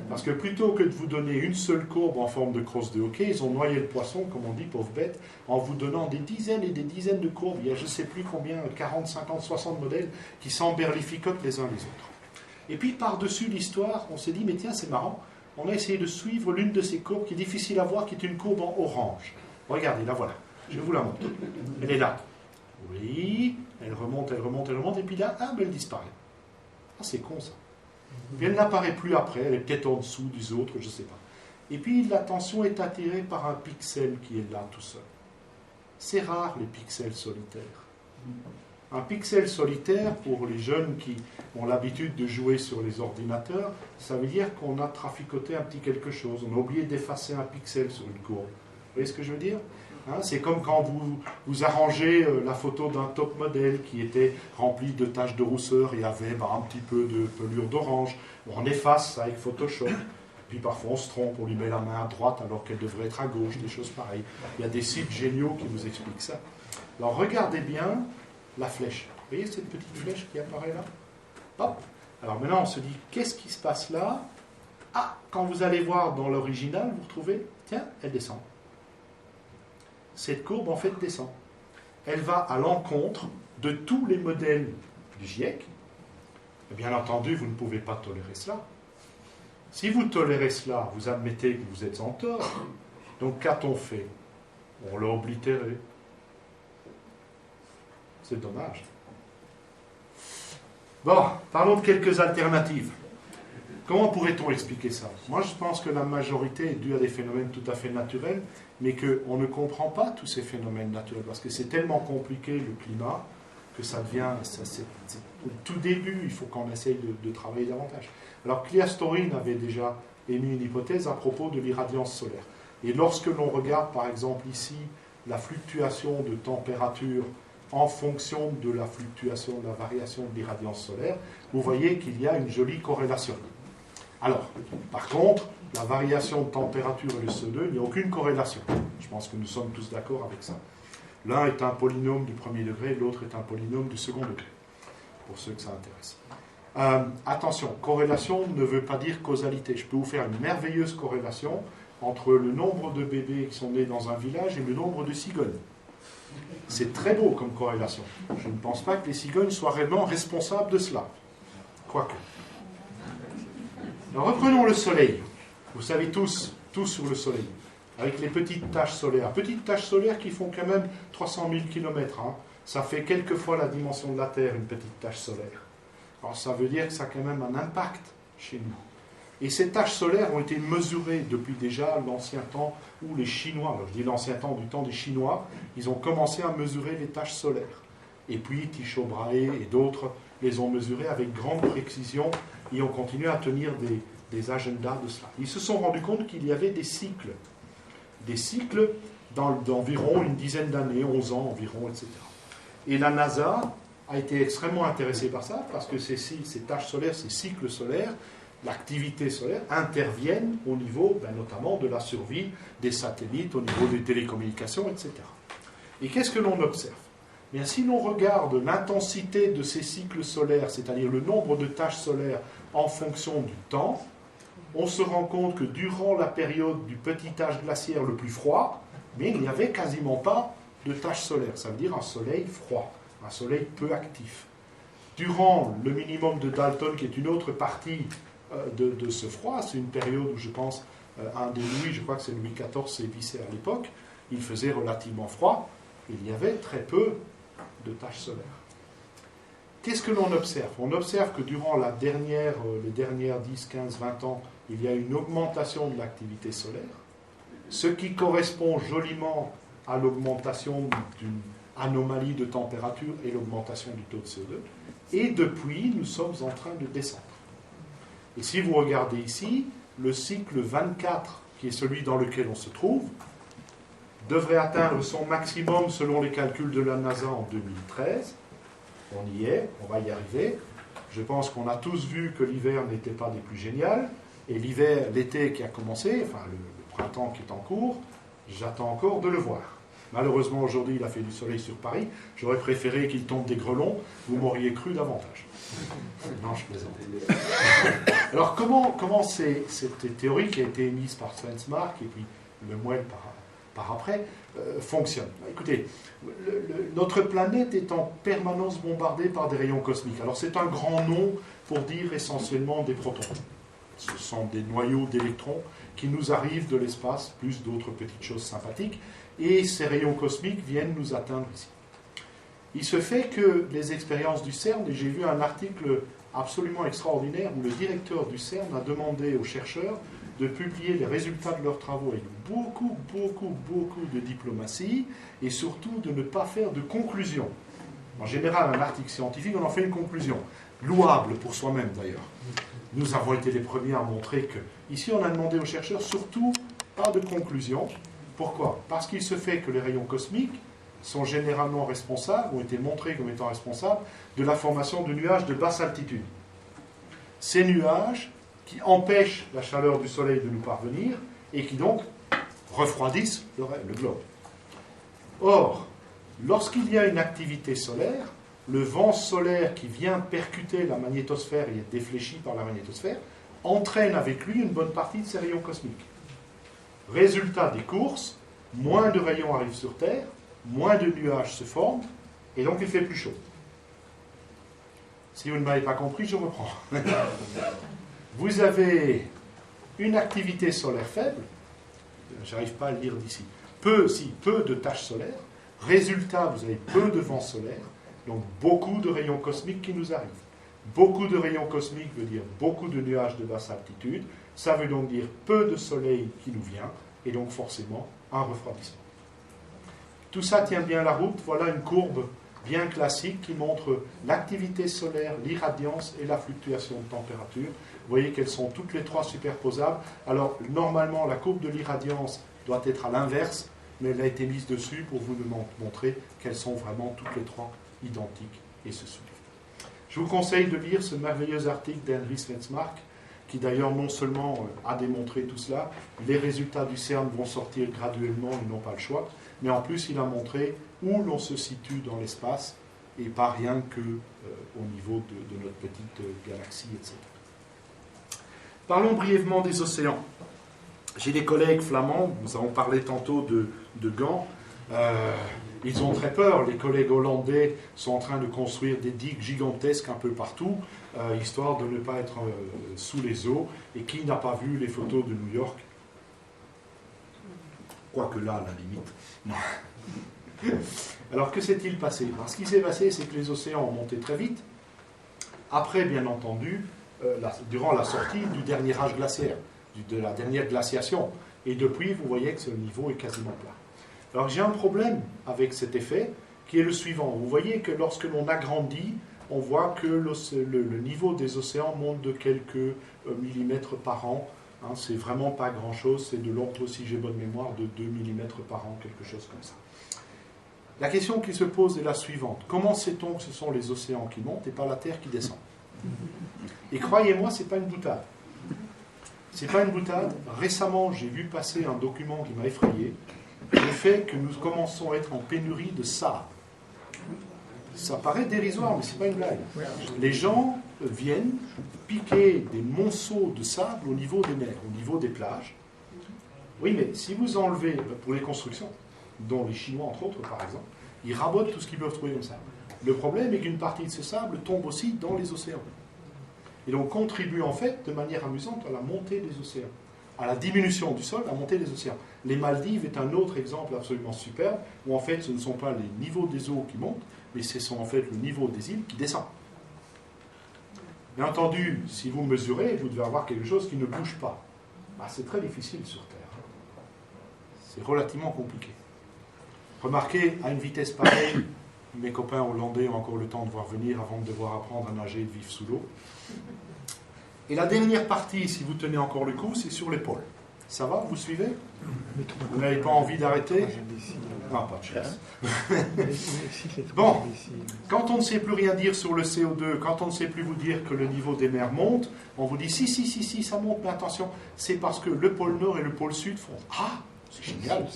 Parce que plutôt que de vous donner une seule courbe en forme de crosse de hockey, ils ont noyé le poisson, comme on dit, pauvre bête, en vous donnant des dizaines et des dizaines de courbes. Il y a je ne sais plus combien, 40, 50, 60 modèles qui s'emberlificotent les uns les autres. Et puis par-dessus l'histoire, on s'est dit, mais tiens, c'est marrant, on a essayé de suivre l'une de ces courbes qui est difficile à voir, qui est une courbe en orange. Regardez, la voilà. Je vous la montre. Elle est là. Oui, elle remonte, et puis là, elle disparaît. Ah, c'est con ça. Puis elle n'apparaît plus après, elle est peut-être en dessous des autres, je ne sais pas. Et puis l'attention est attirée par un pixel qui est là tout seul. C'est rare les pixels solitaires. Un pixel solitaire, pour les jeunes qui ont l'habitude de jouer sur les ordinateurs, ça veut dire qu'on a traficoté un petit quelque chose. On a oublié d'effacer un pixel sur une courbe. Vous voyez ce que je veux dire? Hein, c'est comme quand vous arrangez la photo d'un top modèle qui était rempli de taches de rousseur et avait un petit peu de pelure d'orange. On efface ça avec Photoshop. Puis parfois on se trompe, on lui met la main à droite alors qu'elle devrait être à gauche, des choses pareilles. Il y a des sites géniaux qui vous expliquent ça. Alors regardez bien la flèche. Vous voyez cette petite flèche qui apparaît là? Hop. Alors maintenant on se dit, qu'est-ce qui se passe là? Ah, quand vous allez voir dans l'original, vous retrouvez, tiens, elle descend. Cette courbe, en fait, descend. Elle va à l'encontre de tous les modèles du GIEC. Et bien entendu, vous ne pouvez pas tolérer cela. Si vous tolérez cela, vous admettez que vous êtes en tort. Donc, qu'a-t-on fait? On l'a oblitéré. C'est dommage. Bon, parlons de quelques alternatives. Comment pourrait-on expliquer ça? Moi, je pense que la majorité est due à des phénomènes tout à fait naturels, mais qu'on ne comprend pas tous ces phénomènes naturels, parce que c'est tellement compliqué, le climat, que ça devient... au tout début, il faut qu'on essaye de travailler davantage. Alors, Clearstory avait déjà émis une hypothèse à propos de l'irradiance solaire. Et lorsque l'on regarde, par exemple, ici, la fluctuation de température en fonction de la fluctuation, de la variation de l'irradiance solaire, vous voyez qu'il y a une jolie corrélation. Alors, par contre, la variation de température et le CO2, il n'y a aucune corrélation. Je pense que nous sommes tous d'accord avec ça. L'un est un polynôme du premier degré, l'autre est un polynôme du second degré, pour ceux que ça intéresse. Attention, corrélation ne veut pas dire causalité. Je peux vous faire une merveilleuse corrélation entre le nombre de bébés qui sont nés dans un village et le nombre de cigognes. C'est très beau comme corrélation. Je ne pense pas que les cigognes soient réellement responsables de cela. Quoique. Alors reprenons le Soleil. Vous savez tous sur le Soleil, avec les petites taches solaires. Petites taches solaires qui font quand même 300 000 km. Hein. Ça fait quelquefois la dimension de la Terre, une petite tache solaire. Alors ça veut dire que ça a quand même un impact chez nous. Et ces taches solaires ont été mesurées depuis déjà l'ancien temps où les Chinois, alors je dis l'ancien temps, du temps des Chinois, ils ont commencé à mesurer les taches solaires. Et puis Tycho Brahe et d'autres les ont mesurées avec grande précision et ont continué à tenir des agendas de cela. Ils se sont rendus compte qu'il y avait des cycles d'environ une dizaine d'années, 11 ans environ, etc. Et la NASA a été extrêmement intéressée par ça, parce que ces taches solaires, ces cycles solaires, l'activité solaire interviennent au niveau notamment de la survie des satellites, au niveau des télécommunications, etc. Et qu'est-ce que l'on observe? Bien, si l'on regarde l'intensité de ces cycles solaires, c'est-à-dire le nombre de taches solaires en fonction du temps, on se rend compte que durant la période du petit âge glaciaire le plus froid, mais il n'y avait quasiment pas de taches solaires. Ça veut dire un soleil froid, un soleil peu actif. Durant le minimum de Dalton, qui est une autre partie de ce froid, c'est une période où je pense, un des Louis, je crois que c'est Louis XIV sévissait à l'époque, il faisait relativement froid, il y avait très peu de taches solaires. Qu'est-ce que l'on observe? On observe que durant les dernières 10, 15, 20 ans, il y a une augmentation de l'activité solaire, ce qui correspond joliment à l'augmentation d'une anomalie de température et l'augmentation du taux de CO2. Et depuis, nous sommes en train de descendre. Et si vous regardez ici, le cycle 24, qui est celui dans lequel on se trouve, devrait atteindre son maximum selon les calculs de la NASA en 2013. On y est, on va y arriver. Je pense qu'on a tous vu que l'hiver n'était pas des plus géniales. Et l'été qui a commencé, enfin le printemps qui est en cours, j'attends encore de le voir. Malheureusement, aujourd'hui, il a fait du soleil sur Paris. J'aurais préféré qu'il tombe des grêlons. Vous m'auriez cru davantage. Non, je plaisante. Alors, comment cette théorie qui a été émise par Svensmark et puis le Moelle par après fonctionne? Écoutez, notre planète est en permanence bombardée par des rayons cosmiques. Alors, c'est un grand nom pour dire essentiellement des protons. Ce sont des noyaux d'électrons qui nous arrivent de l'espace, plus d'autres petites choses sympathiques, et ces rayons cosmiques viennent nous atteindre ici. Il se fait que les expériences du CERN, et j'ai vu un article absolument extraordinaire où le directeur du CERN a demandé aux chercheurs de publier les résultats de leurs travaux avec beaucoup de diplomatie, et surtout de ne pas faire de conclusion. En général, un article scientifique, on en fait une conclusion, louable pour soi-même d'ailleurs. Nous avons été les premiers à montrer que, ici on a demandé aux chercheurs surtout pas de conclusion, Pourquoi? Parce qu'il se fait que les rayons cosmiques sont généralement responsables, ont été montrés comme étant responsables, de la formation de nuages de basse altitude. Ces nuages qui empêchent la chaleur du Soleil de nous parvenir et qui donc refroidissent le globe. Or, lorsqu'il y a une activité solaire, le vent solaire qui vient percuter la magnétosphère et est défléchi par la magnétosphère entraîne avec lui une bonne partie de ces rayons cosmiques. Résultat des courses, moins de rayons arrivent sur Terre, moins de nuages se forment, et donc il fait plus chaud. Si vous ne m'avez pas compris, je reprends. Vous avez une activité solaire faible, j'arrive pas à le lire d'ici, peu de taches solaires, résultat, vous avez peu de vent solaire, donc beaucoup de rayons cosmiques qui nous arrivent. Beaucoup de rayons cosmiques veut dire beaucoup de nuages de basse altitude, ça veut donc dire peu de soleil qui nous vient, et donc forcément un refroidissement. Tout ça tient bien la route, voilà une courbe bien classique qui montre l'activité solaire, l'irradiance et la fluctuation de température. Vous voyez qu'elles sont toutes les trois superposables. Alors normalement la courbe de l'irradiance doit être à l'inverse, mais elle a été mise dessus pour vous montrer qu'elles sont vraiment toutes les trois identiques et se suivent. Je vous conseille de lire ce merveilleux article d'Henry Svensmark, qui d'ailleurs non seulement a démontré tout cela, les résultats du CERN vont sortir graduellement, ils n'ont pas le choix, mais en plus il a montré où l'on se situe dans l'espace, et pas rien qu'au niveau de notre petite galaxie, etc. Parlons brièvement des océans. J'ai des collègues flamands, nous avons parlé tantôt de Gand, ils ont très peur, les collègues hollandais sont en train de construire des digues gigantesques un peu partout, histoire de ne pas être sous les eaux, et qui n'a pas vu les photos de New York? Quoique là, à la limite. Non. Alors que s'est-il passé? Ce qui s'est passé, c'est que les océans ont monté très vite, après bien entendu, durant la sortie du dernier âge glaciaire, de la dernière glaciation, et depuis, vous voyez que ce niveau est quasiment plat. Alors j'ai un problème avec cet effet, qui est le suivant. Vous voyez que lorsque l'on agrandit, on voit que le niveau des océans monte de quelques millimètres par an. Hein, c'est vraiment pas grand-chose, c'est de l'ordre, si j'ai bonne mémoire, de 2 millimètres par an, quelque chose comme ça. La question qui se pose est la suivante. Comment sait-on que ce sont les océans qui montent et pas la Terre qui descend? Et croyez-moi, ce n'est pas une boutade. C'est pas une boutade. Récemment, j'ai vu passer un document qui m'a effrayé, le fait que nous commençons à être en pénurie de sable. Ça paraît dérisoire, mais ce n'est pas une blague. Les gens viennent piquer des monceaux de sable au niveau des mers, au niveau des plages. Oui, mais si vous enlevez, pour les constructions, dont les Chinois entre autres par exemple, ils rabotent tout ce qu'ils peuvent trouver comme ça. Le problème est qu'une partie de ce sable tombe aussi dans les océans. Et donc contribue en fait de manière amusante à la montée des océans, à la diminution du sol, à la montée des océans. Les Maldives est un autre exemple absolument superbe, où en fait ce ne sont pas les niveaux des eaux qui montent, mais ce sont en fait le niveau des îles qui descend. Bien entendu, si vous mesurez, vous devez avoir quelque chose qui ne bouge pas. C'est très difficile sur Terre. C'est relativement compliqué. Remarquez, à une vitesse pareille, mes copains hollandais ont encore le temps de voir venir avant de devoir apprendre à nager et de vivre sous l'eau. Et la dernière partie, si vous tenez encore le coup, c'est sur l'épaule. Ça va, vous suivez? Vous n'avez pas envie d'arrêter? Ah, pas de chance. Bon, quand on ne sait plus rien dire sur le CO2, quand on ne sait plus vous dire que le niveau des mers monte, on vous dit si, ça monte, mais attention, c'est parce que le pôle Nord et le pôle Sud font. Ah, c'est génial.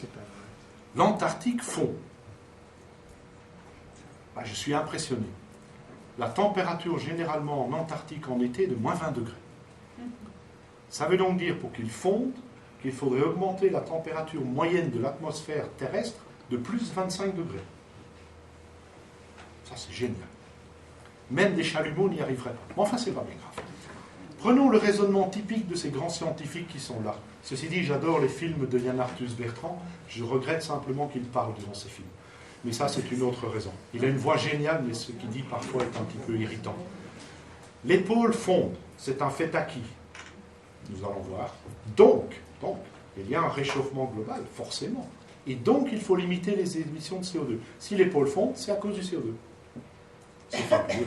L'Antarctique fond. Je suis impressionné. La température généralement en Antarctique en été est de moins 20 degrés. Ça veut donc dire, pour qu'il fonde, qu'il faudrait augmenter la température moyenne de l'atmosphère terrestre de plus 25 degrés. Ça, c'est génial. Même des chalumeaux n'y arriveraient pas. Mais enfin, c'est pas bien grave. Prenons le raisonnement typique de ces grands scientifiques qui sont là. Ceci dit, j'adore les films de Yann Arthus Bertrand. Je regrette simplement qu'il parle dans ces films. Mais ça, c'est une autre raison. Il a une voix géniale, mais ce qu'il dit parfois est un petit peu irritant. Les pôles fondent. C'est un fait acquis. Nous allons voir. Donc, il y a un réchauffement global, forcément. Et donc, il faut limiter les émissions de CO2. Si les pôles fondent, c'est à cause du CO2. C'est fabuleux.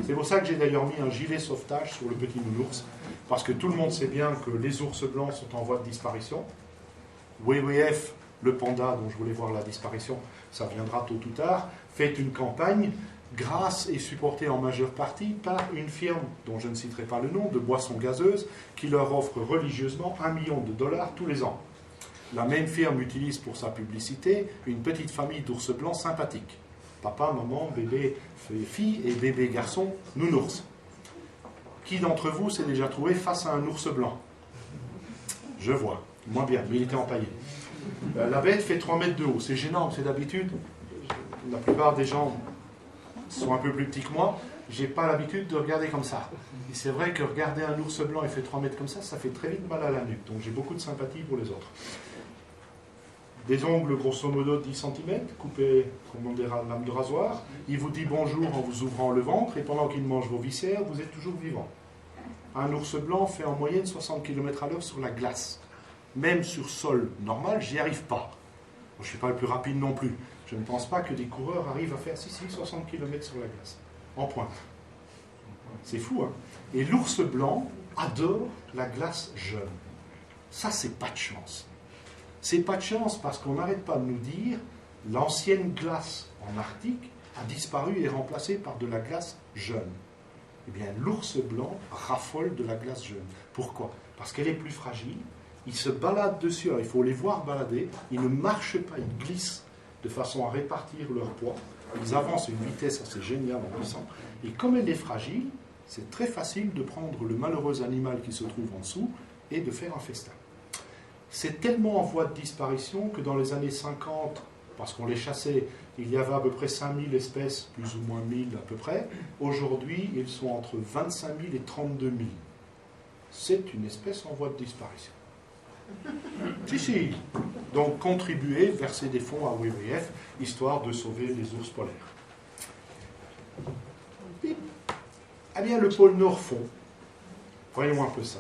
C'est pour ça que j'ai d'ailleurs mis un gilet sauvetage sur le petit nounours, parce que tout le monde sait bien que les ours blancs sont en voie de disparition. WWF le panda dont je voulais voir la disparition, ça viendra tôt ou tard, fait une campagne grâce et supportée en majeure partie par une firme, dont je ne citerai pas le nom, de boissons gazeuses, qui leur offre religieusement $1 million tous les ans. La même firme utilise pour sa publicité une petite famille d'ours blancs sympathiques. Papa, maman, bébé, fille et bébé garçon, nounours. Qui d'entre vous s'est déjà trouvé face à un ours blanc? Je vois, moins bien, mais il était empaillé. La bête fait 3 mètres de haut, c'est gênant, c'est d'habitude. La plupart des gens sont un peu plus petits que moi, j'ai pas l'habitude de regarder comme ça. Et c'est vrai que regarder un ours blanc et fait 3 mètres comme ça fait très vite mal à la nuque, donc j'ai beaucoup de sympathie pour les autres. Des ongles grosso modo de 10 cm, coupés comme on dirait lame de rasoir. Il vous dit bonjour en vous ouvrant le ventre et pendant qu'il mange vos viscères, vous êtes toujours vivant. Un ours blanc fait en moyenne 60 km/h sur la glace. Même sur sol normal, j'y arrive pas. Je ne suis pas le plus rapide non plus. Je ne pense pas que des coureurs arrivent à faire 60 km sur la glace, en pointe. C'est fou, hein? Et l'ours blanc adore la glace jeune. Ça, c'est pas de chance. C'est pas de chance parce qu'on n'arrête pas de nous dire l'ancienne glace en Arctique a disparu et est remplacée par de la glace jeune. Eh bien, l'ours blanc raffole de la glace jeune. Pourquoi? Parce qu'elle est plus fragile. Ils se baladent dessus. Alors, il faut les voir balader. Ils ne marchent pas, ils glissent de façon à répartir leur poids. Ils avancent à une vitesse assez géniale en glissant. Et comme elle est fragile, c'est très facile de prendre le malheureux animal qui se trouve en dessous et de faire un festin. C'est tellement en voie de disparition que dans les années 50, parce qu'on les chassait, il y avait à peu près 5000 espèces, plus ou moins 1000 à peu près. Aujourd'hui, ils sont entre 25 000 et 32 000. C'est une espèce en voie de disparition. Si. Donc contribuer, verser des fonds à WWF, histoire de sauver les ours polaires. Eh bien, le pôle Nord fond. Voyons un peu ça.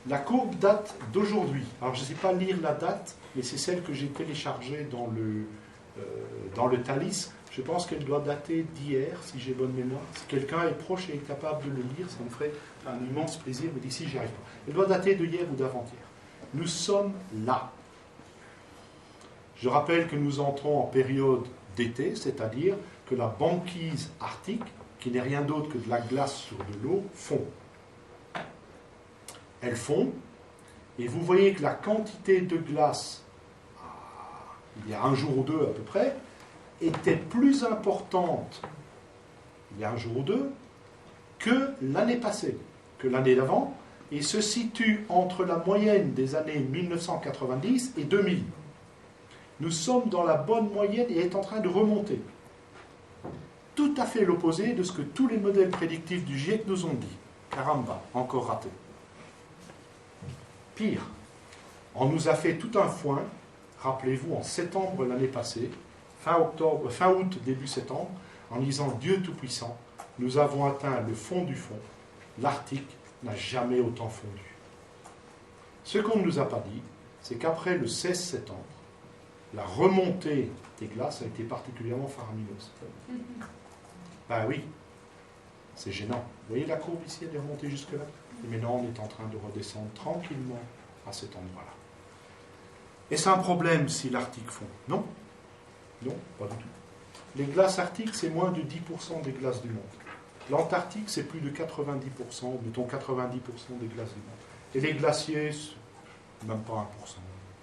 La courbe date d'aujourd'hui. Alors, je ne sais pas lire la date, mais c'est celle que j'ai téléchargée dans le Thalys. Je pense qu'elle doit dater d'hier, si j'ai bonne mémoire. Si quelqu'un est proche et est capable de le lire, ça me ferait un immense plaisir, mais d'ici, j'y arrive pas. Elle doit dater d'hier ou d'avant-hier. Nous sommes là. Je rappelle que nous entrons en période d'été, c'est-à-dire que la banquise arctique, qui n'est rien d'autre que de la glace sur de l'eau, fond. Elle fond, et vous voyez que la quantité de glace, il y a un jour ou deux à peu près, était plus importante, il y a un jour ou deux, que l'année passée, que l'année d'avant, et se situe entre la moyenne des années 1990 et 2000. Nous sommes dans la bonne moyenne et est en train de remonter. Tout à fait l'opposé de ce que tous les modèles prédictifs du GIEC nous ont dit. Caramba, encore raté. Pire, on nous a fait tout un foin, rappelez-vous, en septembre l'année passée, fin août, début septembre, en disant Dieu Tout-Puissant, nous avons atteint le fond du fond, l'Arctique n'a jamais autant fondu. Ce qu'on ne nous a pas dit, c'est qu'après le 16 septembre, la remontée des glaces a été particulièrement faramineuse. Ben oui, c'est gênant. Vous voyez la courbe ici, elle est remontée jusque-là. Et maintenant, on est en train de redescendre tranquillement à cet endroit-là. Et c'est un problème si l'Arctique fond? Non. Non, pas du tout. Les glaces arctiques, c'est moins de 10% des glaces du monde. L'Antarctique, c'est plus de 90%, mettons 90% des glaces du monde. Et les glaciers, même pas 1%,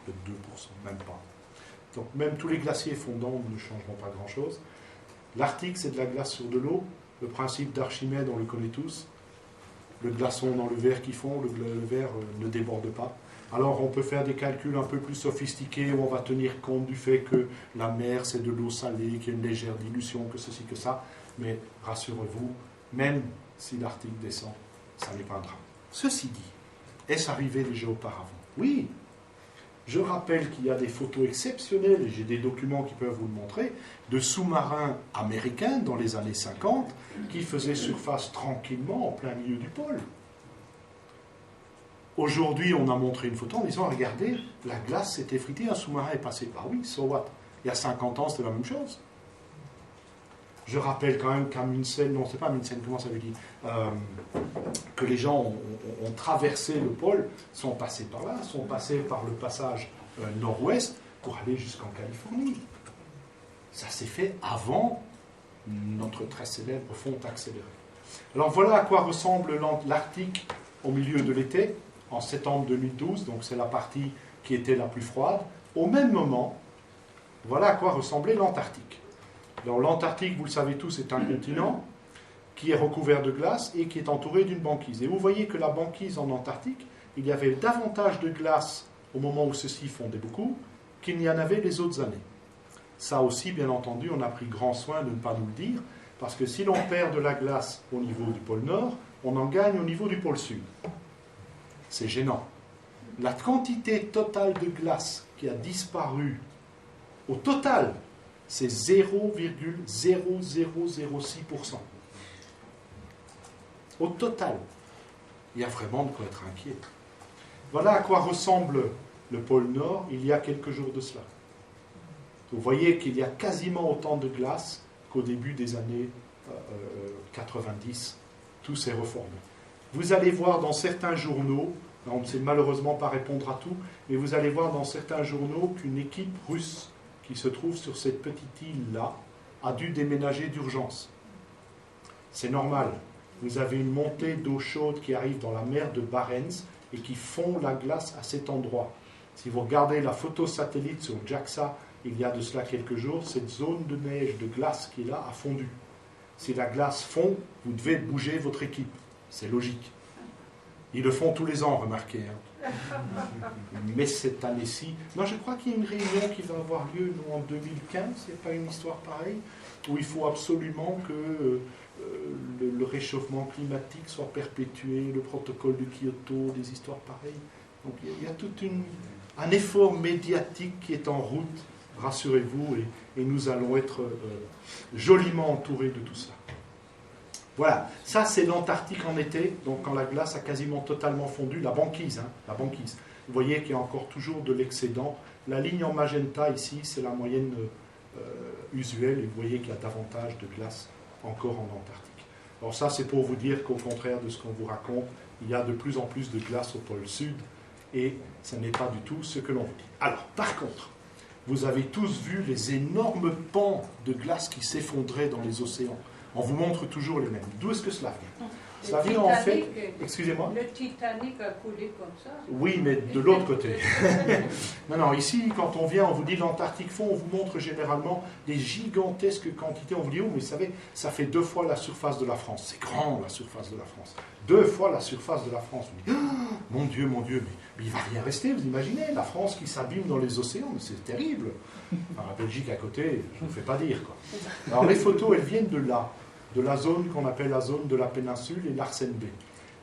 peut-être 2%, même pas. Donc même tous les glaciers fondants ne changeront pas grand-chose. L'Arctique, c'est de la glace sur de l'eau. Le principe d'Archimède, on le connaît tous. Le glaçon dans le verre qui fond, le verre ne déborde pas. Alors on peut faire des calculs un peu plus sophistiqués où on va tenir compte du fait que la mer c'est de l'eau salée, qu'il y a une légère dilution, que ceci, que ça. Mais rassurez-vous, même si l'Arctique descend, ça n'est pas un drame. Ceci dit, est-ce arrivé déjà auparavant? Oui. Je rappelle qu'il y a des photos exceptionnelles, et j'ai des documents qui peuvent vous le montrer, de sous-marins américains dans les années 50 qui faisaient surface tranquillement en plein milieu du pôle. Aujourd'hui, on a montré une photo en disant, regardez, la glace s'est effritée, un sous-marin est passé. Ah oui, so what? Il y a 50 ans, c'était la même chose. Je rappelle quand même qu'Amundsen, non, c'est pas Amundsen, comment ça veut dire, que les gens ont traversé le pôle, sont passés par là, sont passés par le passage nord-ouest, pour aller jusqu'en Californie. Ça s'est fait avant notre très célèbre fonte accélérée. Alors voilà à quoi ressemble l'Arctique au milieu de l'été, en septembre 2012, donc c'est la partie qui était la plus froide. Au même moment, voilà à quoi ressemblait l'Antarctique. Alors l'Antarctique, vous le savez tous, est un continent qui est recouvert de glace et qui est entouré d'une banquise. Et vous voyez que la banquise en Antarctique, il y avait davantage de glace au moment où ceci fondait beaucoup qu'il n'y en avait les autres années. Ça aussi, bien entendu, on a pris grand soin de ne pas nous le dire, parce que si l'on perd de la glace au niveau du pôle Nord, on en gagne au niveau du pôle Sud. C'est gênant. La quantité totale de glace qui a disparu au total, c'est 0,0006%. Au total. Il y a vraiment de quoi être inquiet. Voilà à quoi ressemble le pôle Nord il y a quelques jours de cela. Vous voyez qu'il y a quasiment autant de glace qu'au début des années 90. Tout s'est reformé. Vous allez voir dans certains journaux, on ne sait malheureusement pas répondre à tout, mais vous allez voir dans certains journaux qu'une équipe russe qui se trouve sur cette petite île-là a dû déménager d'urgence. C'est normal. Vous avez une montée d'eau chaude qui arrive dans la mer de Barents et qui fond la glace à cet endroit. Si vous regardez la photo satellite sur JAXA, il y a de cela quelques jours, cette zone de neige, de glace qui est là, a fondu. Si la glace fond, vous devez bouger votre équipe. C'est logique. Ils le font tous les ans, remarquez. Mais cette année-ci... Non, je crois qu'il y a une réunion qui va avoir lieu en 2015, c'est pas une histoire pareille, où il faut absolument que le réchauffement climatique soit perpétué, le protocole de Kyoto, des histoires pareilles. Donc il y a tout un effort médiatique qui est en route, rassurez-vous, et nous allons être joliment entourés de tout ça. Voilà, ça c'est l'Antarctique en été, donc quand la glace a quasiment totalement fondu, la banquise. Vous voyez qu'il y a encore toujours de l'excédent. La ligne en magenta ici, c'est la moyenne usuelle, et vous voyez qu'il y a davantage de glace encore en Antarctique. Alors ça c'est pour vous dire qu'au contraire de ce qu'on vous raconte, il y a de plus en plus de glace au pôle sud, et ce n'est pas du tout ce que l'on vous dit. Alors, par contre, vous avez tous vu les énormes pans de glace qui s'effondraient dans les océans. On vous montre toujours les mêmes. D'où est-ce que cela vient? Cela vient en fait... Excusez-moi. Le Titanic a coulé comme ça. Oui, mais de l'autre côté. Non, ici, quand on vient, on vous dit l'Antarctique fond, on vous montre généralement des gigantesques quantités. On vous dit, oh, mais vous savez, ça fait 2 fois la surface de la France. C'est grand, la surface de la France. 2 fois la surface de la France. Vous dites, oh, mon Dieu, mais il ne va rien rester, vous imaginez, la France qui s'abîme dans les océans, mais c'est terrible. Enfin, la Belgique à côté, je ne vous fais pas dire, quoi. Alors, les photos, elles viennent de là, de la zone qu'on appelle la zone de la péninsule et l'Arsène B.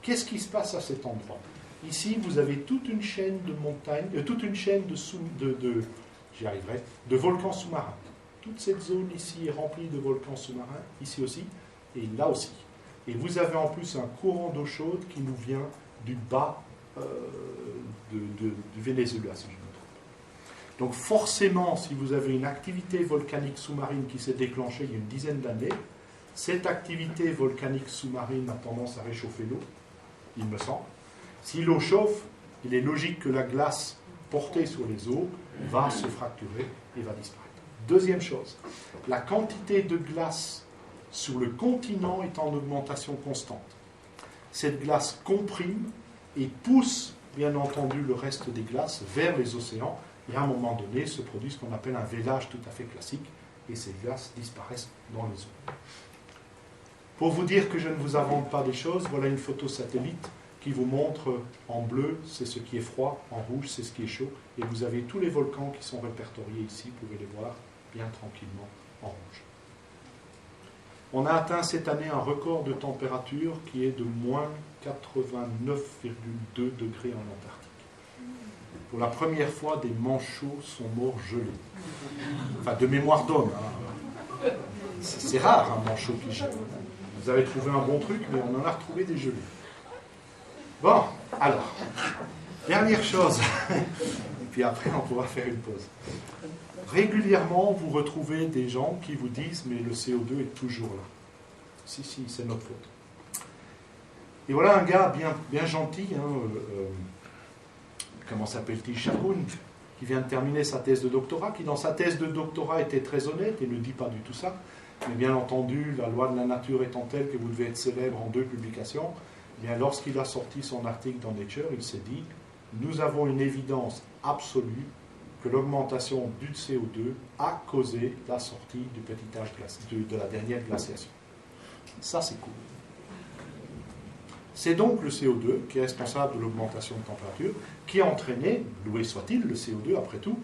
Qu'est-ce qui se passe à cet endroit? Ici, vous avez toute une chaîne de montagnes, toute une chaîne j'y arriverai, de volcans sous-marins. Toute cette zone ici est remplie de volcans sous-marins, ici aussi, et là aussi. Et vous avez en plus un courant d'eau chaude qui nous vient du bas du Venezuela, si je me trompe. Donc forcément, si vous avez une activité volcanique sous-marine qui s'est déclenchée il y a une dizaine d'années, cette activité volcanique sous-marine a tendance à réchauffer l'eau, il me semble. Si l'eau chauffe, il est logique que la glace portée sur les eaux va se fracturer et va disparaître. Deuxième chose, la quantité de glace sur le continent est en augmentation constante. Cette glace comprime et pousse, bien entendu, le reste des glaces vers les océans. Et à un moment donné, se produit ce qu'on appelle un vélage tout à fait classique, et ces glaces disparaissent dans les eaux. Pour vous dire que je ne vous invente pas des choses, voilà une photo satellite qui vous montre en bleu, c'est ce qui est froid, en rouge, c'est ce qui est chaud, et vous avez tous les volcans qui sont répertoriés ici, vous pouvez les voir bien tranquillement en rouge. On a atteint cette année un record de température qui est de moins 89,2 degrés en Antarctique. Pour la première fois, des manchots sont morts gelés. Enfin, de mémoire d'homme. Hein. C'est rare un manchot qui gèle. Vous avez trouvé un bon truc, mais on en a retrouvé des gelés. Bon, alors, dernière chose, et puis après on pourra faire une pause. Régulièrement, vous retrouvez des gens qui vous disent « mais le CO2 est toujours là ». Si, c'est notre faute. Et voilà un gars bien gentil, comment s'appelle-t-il, Shagun, qui vient de terminer sa thèse de doctorat, qui dans sa thèse de doctorat était très honnête et ne dit pas du tout ça. Mais bien entendu, la loi de la nature étant telle que vous devez être célèbre en 2 publications, eh bien lorsqu'il a sorti son article dans Nature, il s'est dit « Nous avons une évidence absolue que l'augmentation du CO2 a causé la sortie du petit âge de la dernière glaciation. » Ça, c'est cool. C'est donc le CO2 qui est responsable de l'augmentation de température, qui a entraîné, loué soit-il, le CO2 après tout,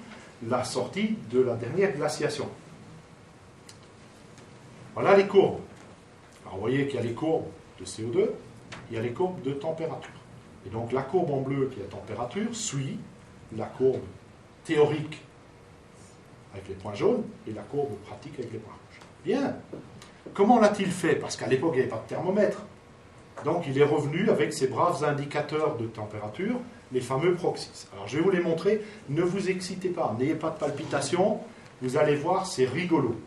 la sortie de la dernière glaciation. Voilà les courbes. Alors vous voyez qu'il y a les courbes de CO2, il y a les courbes de température. Et donc la courbe en bleu qui est la température suit la courbe théorique avec les points jaunes et la courbe pratique avec les points rouges. Bien. Comment l'a-t-il fait? Parce qu'à l'époque, il n'y avait pas de thermomètre. Donc il est revenu avec ces braves indicateurs de température, les fameux proxys. Alors je vais vous les montrer. Ne vous excitez pas, n'ayez pas de palpitations. Vous allez voir, c'est rigolo.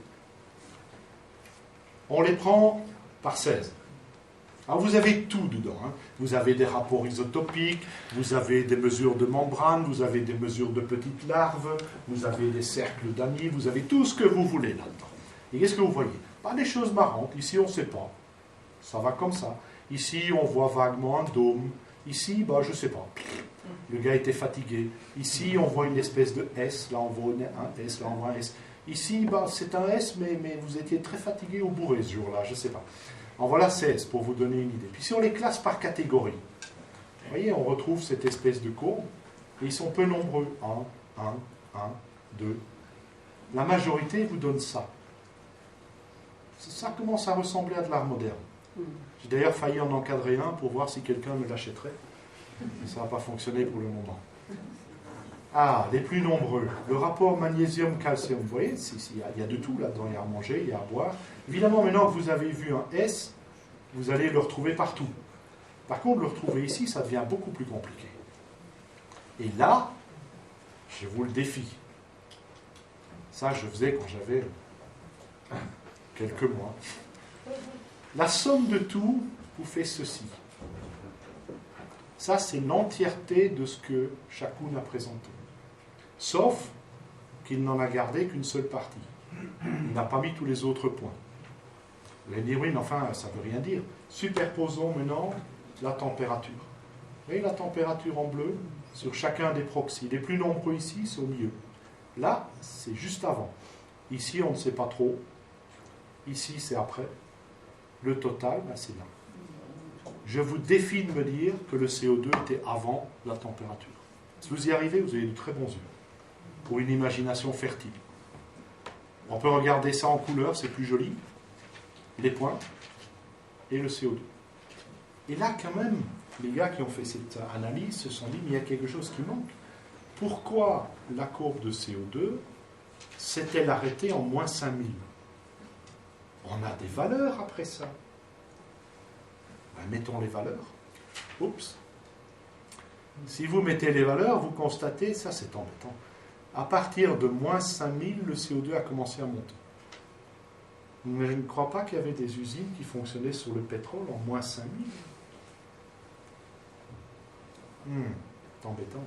On les prend par 16. Alors vous avez tout dedans. Vous avez des rapports isotopiques, vous avez des mesures de membrane, vous avez des mesures de petites larves, vous avez des cercles d'amis, vous avez tout ce que vous voulez là-dedans. Et qu'est-ce que vous voyez? Pas des choses marrantes. Ici, on ne sait pas. Ça va comme ça. Ici, on voit vaguement un dôme. Ici, je ne sais pas. Le gars était fatigué. Ici, on voit une espèce de S. Là, on voit un S. Là, on voit un S. Ici, c'est un S, mais vous étiez très fatigué au bourré ce jour-là. Je ne sais pas. En voilà 16 pour vous donner une idée. Puis si on les classe par catégorie, vous voyez, on retrouve cette espèce de courbe. Et ils sont peu nombreux. 1, 2. La majorité vous donne ça. Ça commence à ressembler à de l'art moderne. J'ai d'ailleurs failli en encadrer un pour voir si quelqu'un me l'achèterait. Mais ça n'a pas fonctionné pour le moment. Ah, les plus nombreux. Le rapport magnésium-calcium. Vous voyez, il y a de tout là-dedans. Il y a à manger, il y a à boire. Évidemment, maintenant que vous avez vu un S, vous allez le retrouver partout. Par contre, le retrouver ici, ça devient beaucoup plus compliqué. Et là, je vous le défie. Ça, je faisais quand j'avais quelques mois. La somme de tout vous fait ceci. Ça, c'est l'entièreté de ce que Chakoun a présenté. Sauf qu'il n'en a gardé qu'une seule partie. Il n'a pas mis tous les autres points. Vous allez dire, oui, mais enfin, ça ne veut rien dire. Superposons maintenant la température. Vous voyez la température en bleu sur chacun des proxys. Les plus nombreux ici, c'est au milieu. Là, c'est juste avant. Ici, on ne sait pas trop. Ici, c'est après. Le total, c'est là. Je vous défie de me dire que le CO2 était avant la température. Si vous y arrivez, vous avez de très bons yeux. Pour une imagination fertile. On peut regarder ça en couleur, c'est plus joli. Les points et le CO2. Et là, quand même, les gars qui ont fait cette analyse se sont dit, mais il y a quelque chose qui manque. Pourquoi la courbe de CO2 s'est-elle arrêtée en moins 5000 ? On a des valeurs après ça. Mettons les valeurs. Oups. Si vous mettez les valeurs, vous constatez, ça c'est embêtant. À partir de moins 5000, le CO2 a commencé à monter. Mais je ne crois pas qu'il y avait des usines qui fonctionnaient sur le pétrole en moins 5000. C'est embêtant.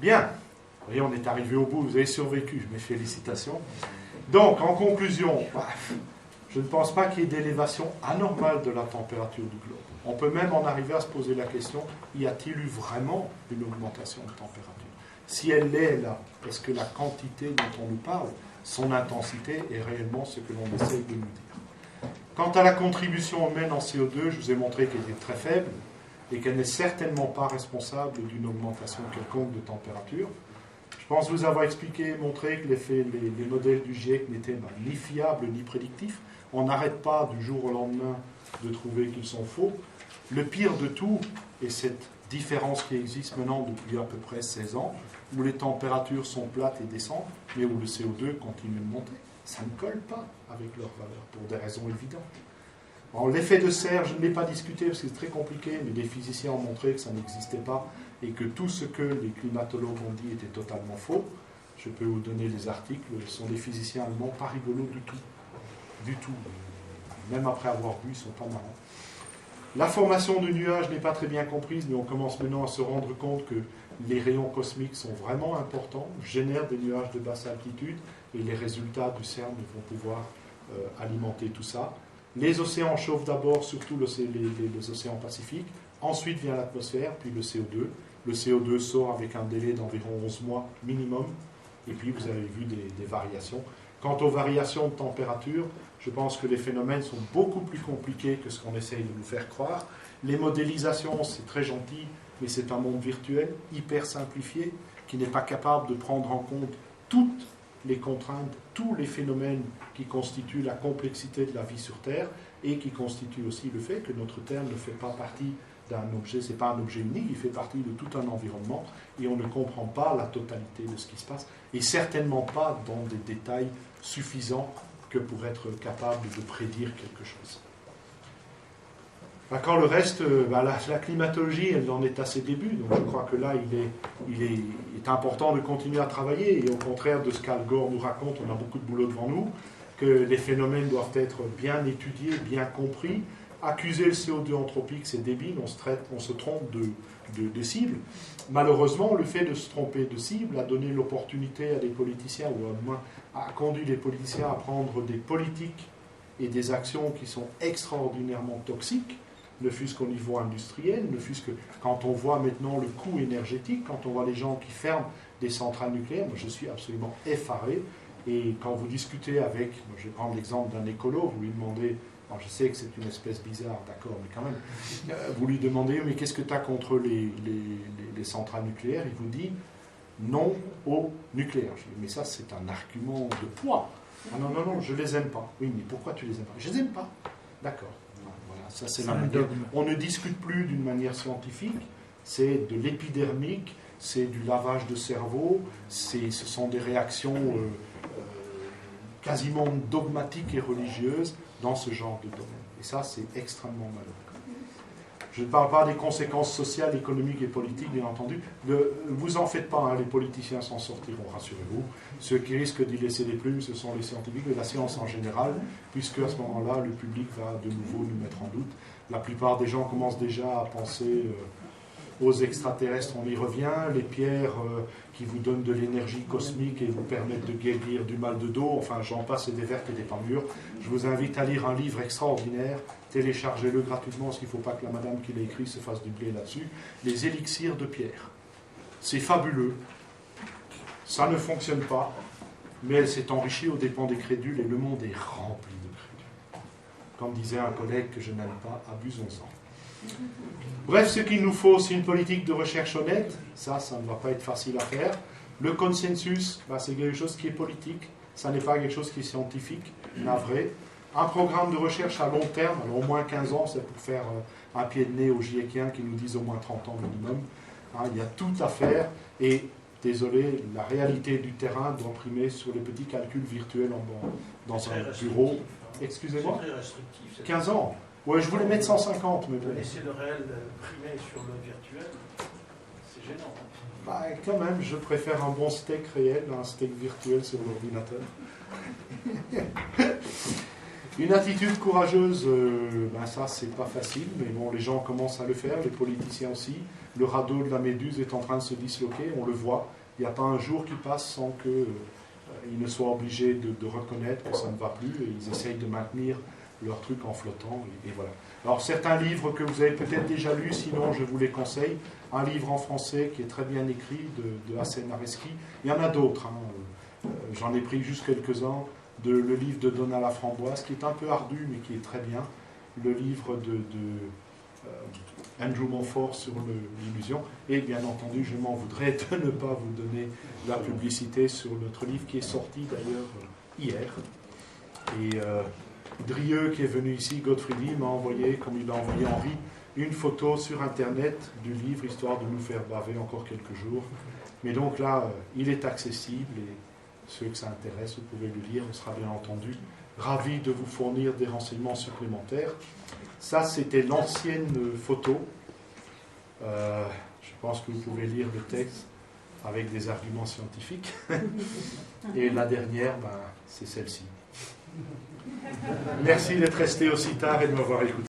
Bien. Vous voyez, on est arrivé au bout. Vous avez survécu. Mes félicitations. Donc, en conclusion, je ne pense pas qu'il y ait d'élévation anormale de la température du globe. On peut même en arriver à se poser la question, y a-t-il eu vraiment une augmentation de température? Si elle est là, est-ce que la quantité dont on nous parle, son intensité, est réellement ce que l'on essaye de nous dire? Quant à la contribution humaine en CO2, je vous ai montré qu'elle était très faible et qu'elle n'est certainement pas responsable d'une augmentation quelconque de température. Je pense vous avoir expliqué, montré que les modèles du GIEC n'étaient ni fiables ni prédictifs. On n'arrête pas du jour au lendemain de trouver qu'ils sont faux. Le pire de tout est cette différence qui existe maintenant depuis à peu près 16 ans, où les températures sont plates et descendent, mais où le CO2 continue de monter. Ça ne colle pas avec leurs valeurs, pour des raisons évidentes. Alors, l'effet de serre, je ne l'ai pas discuté parce que c'est très compliqué, mais des physiciens ont montré que ça n'existait pas et que tout ce que les climatologues ont dit était totalement faux. Je peux vous donner les articles, ce sont des physiciens allemands pas rigolos du tout. Du tout. Même après avoir bu, ils ne sont pas marrants. La formation de nuages n'est pas très bien comprise, mais on commence maintenant à se rendre compte que les rayons cosmiques sont vraiment importants, génèrent des nuages de basse altitude, et les résultats du CERN vont pouvoir alimenter tout ça. Les océans chauffent d'abord, surtout les océans Pacifiques, ensuite vient l'atmosphère, puis le CO2. Le CO2 sort avec un délai d'environ 11 mois minimum, et puis vous avez vu des variations. Quant aux variations de température, je pense que les phénomènes sont beaucoup plus compliqués que ce qu'on essaye de nous faire croire. Les modélisations, c'est très gentil, mais c'est un monde virtuel, hyper simplifié, qui n'est pas capable de prendre en compte toutes les contraintes, tous les phénomènes qui constituent la complexité de la vie sur Terre, et qui constituent aussi le fait que notre Terre ne fait pas partie d'un objet, c'est pas un objet unique, il fait partie de tout un environnement, et on ne comprend pas la totalité de ce qui se passe, et certainement pas dans des détails suffisants que pour être capable de prédire quelque chose. Quand le reste, la climatologie, elle en est à ses débuts, donc je crois que là, il est important de continuer à travailler, et au contraire de ce qu'Al Gore nous raconte, on a beaucoup de boulot devant nous, que les phénomènes doivent être bien étudiés, bien compris. Accuser le CO2 anthropique, c'est débile, on se trompe de cible. Malheureusement, le fait de se tromper de cible a donné l'opportunité à des politiciens, ou au moins a conduit les politiciens à prendre des politiques et des actions qui sont extraordinairement toxiques, ne fût-ce qu'au niveau industriel, ne fût-ce que quand on voit maintenant le coût énergétique, quand on voit les gens qui ferment des centrales nucléaires, moi je suis absolument effaré. Et quand vous discutez avec, moi je vais prendre l'exemple d'un écolo, vous lui demandez, alors je sais que c'est une espèce bizarre, d'accord, mais quand même, vous lui demandez, mais qu'est-ce que tu as contre les centrales nucléaires? Il vous dit, non au nucléaire. Je dis, mais ça c'est un argument de poids. Ah non, je les aime pas. Oui, mais pourquoi tu les aimes pas? Je les aime pas. D'accord. Voilà, ça c'est la manière. On ne discute plus d'une manière scientifique, c'est de l'épidermique, c'est du lavage de cerveau, ce sont des réactions quasiment dogmatiques et religieuses dans ce genre de domaine. Et ça, c'est extrêmement malheureux. Je ne parle pas des conséquences sociales, économiques et politiques, bien entendu. Vous en faites pas, hein, les politiciens s'en sortiront, rassurez-vous. Ceux qui risquent d'y laisser des plumes, ce sont les scientifiques et la science en général, puisque à ce moment-là, le public va de nouveau nous mettre en doute. La plupart des gens commencent déjà à penser aux extraterrestres, on y revient, les pierres qui vous donnent de l'énergie cosmique et vous permettent de guérir du mal de dos, enfin j'en passe et des vertes et des pas mûres. Je vous invite à lire un livre extraordinaire, téléchargez-le gratuitement, parce qu'il ne faut pas que la madame qui l'a écrit se fasse du blé là-dessus. Les élixirs de pierre. C'est fabuleux, ça ne fonctionne pas, mais elle s'est enrichie aux dépens des crédules et le monde est rempli de crédules. Comme disait un collègue que je n'aime pas, abusons-en. Bref, ce qu'il nous faut, c'est une politique de recherche honnête. Ça ne va pas être facile à faire. Le consensus, c'est quelque chose qui est politique. Ça n'est pas quelque chose qui est scientifique, navré. Un programme de recherche à long terme, alors au moins 15 ans, c'est pour faire un pied de nez aux GIECiens qui nous disent au moins 30 ans minimum. Il y a tout à faire. Et, désolé, la réalité du terrain doit primer sur les petits calculs virtuels dans un bureau. Excusez-moi, c'est très restrictif. 15 ans. Ouais, je voulais mettre 150, mais bon. Laisser le réel primer sur le virtuel, c'est gênant. Quand même, je préfère un bon steak réel à un steak virtuel sur l'ordinateur. Une attitude courageuse, ça c'est pas facile, mais bon, les gens commencent à le faire, les politiciens aussi. Le radeau de la Méduse est en train de se disloquer, on le voit. Il n'y a pas un jour qui passe sans qu'ils ne soient obligés de reconnaître que ça ne va plus, et ils essayent de maintenir leur truc en flottant, et voilà. Alors certains livres que vous avez peut-être déjà lus, sinon je vous les conseille. Un livre en français qui est très bien écrit de Hassen Areski. Il y en a d'autres, j'en ai pris juste quelques-uns. Le livre de Donat Laframboise, qui est un peu ardu, mais qui est très bien. Le livre de Andrew Montfort sur l'illusion. Et bien entendu, je m'en voudrais de ne pas vous donner la publicité sur notre livre, qui est sorti d'ailleurs hier. Et Drieux, qui est venu ici, Godfriedi, m'a envoyé, comme il a envoyé Henri, une photo sur Internet du livre, histoire de nous faire baver encore quelques jours. Mais donc là, il est accessible, et ceux que ça intéresse, vous pouvez le lire, on sera bien entendu ravis de vous fournir des renseignements supplémentaires. Ça, c'était l'ancienne photo. Je pense que vous pouvez lire le texte avec des arguments scientifiques. Et la dernière, c'est celle-ci. Merci d'être resté aussi tard et de m'avoir écouté.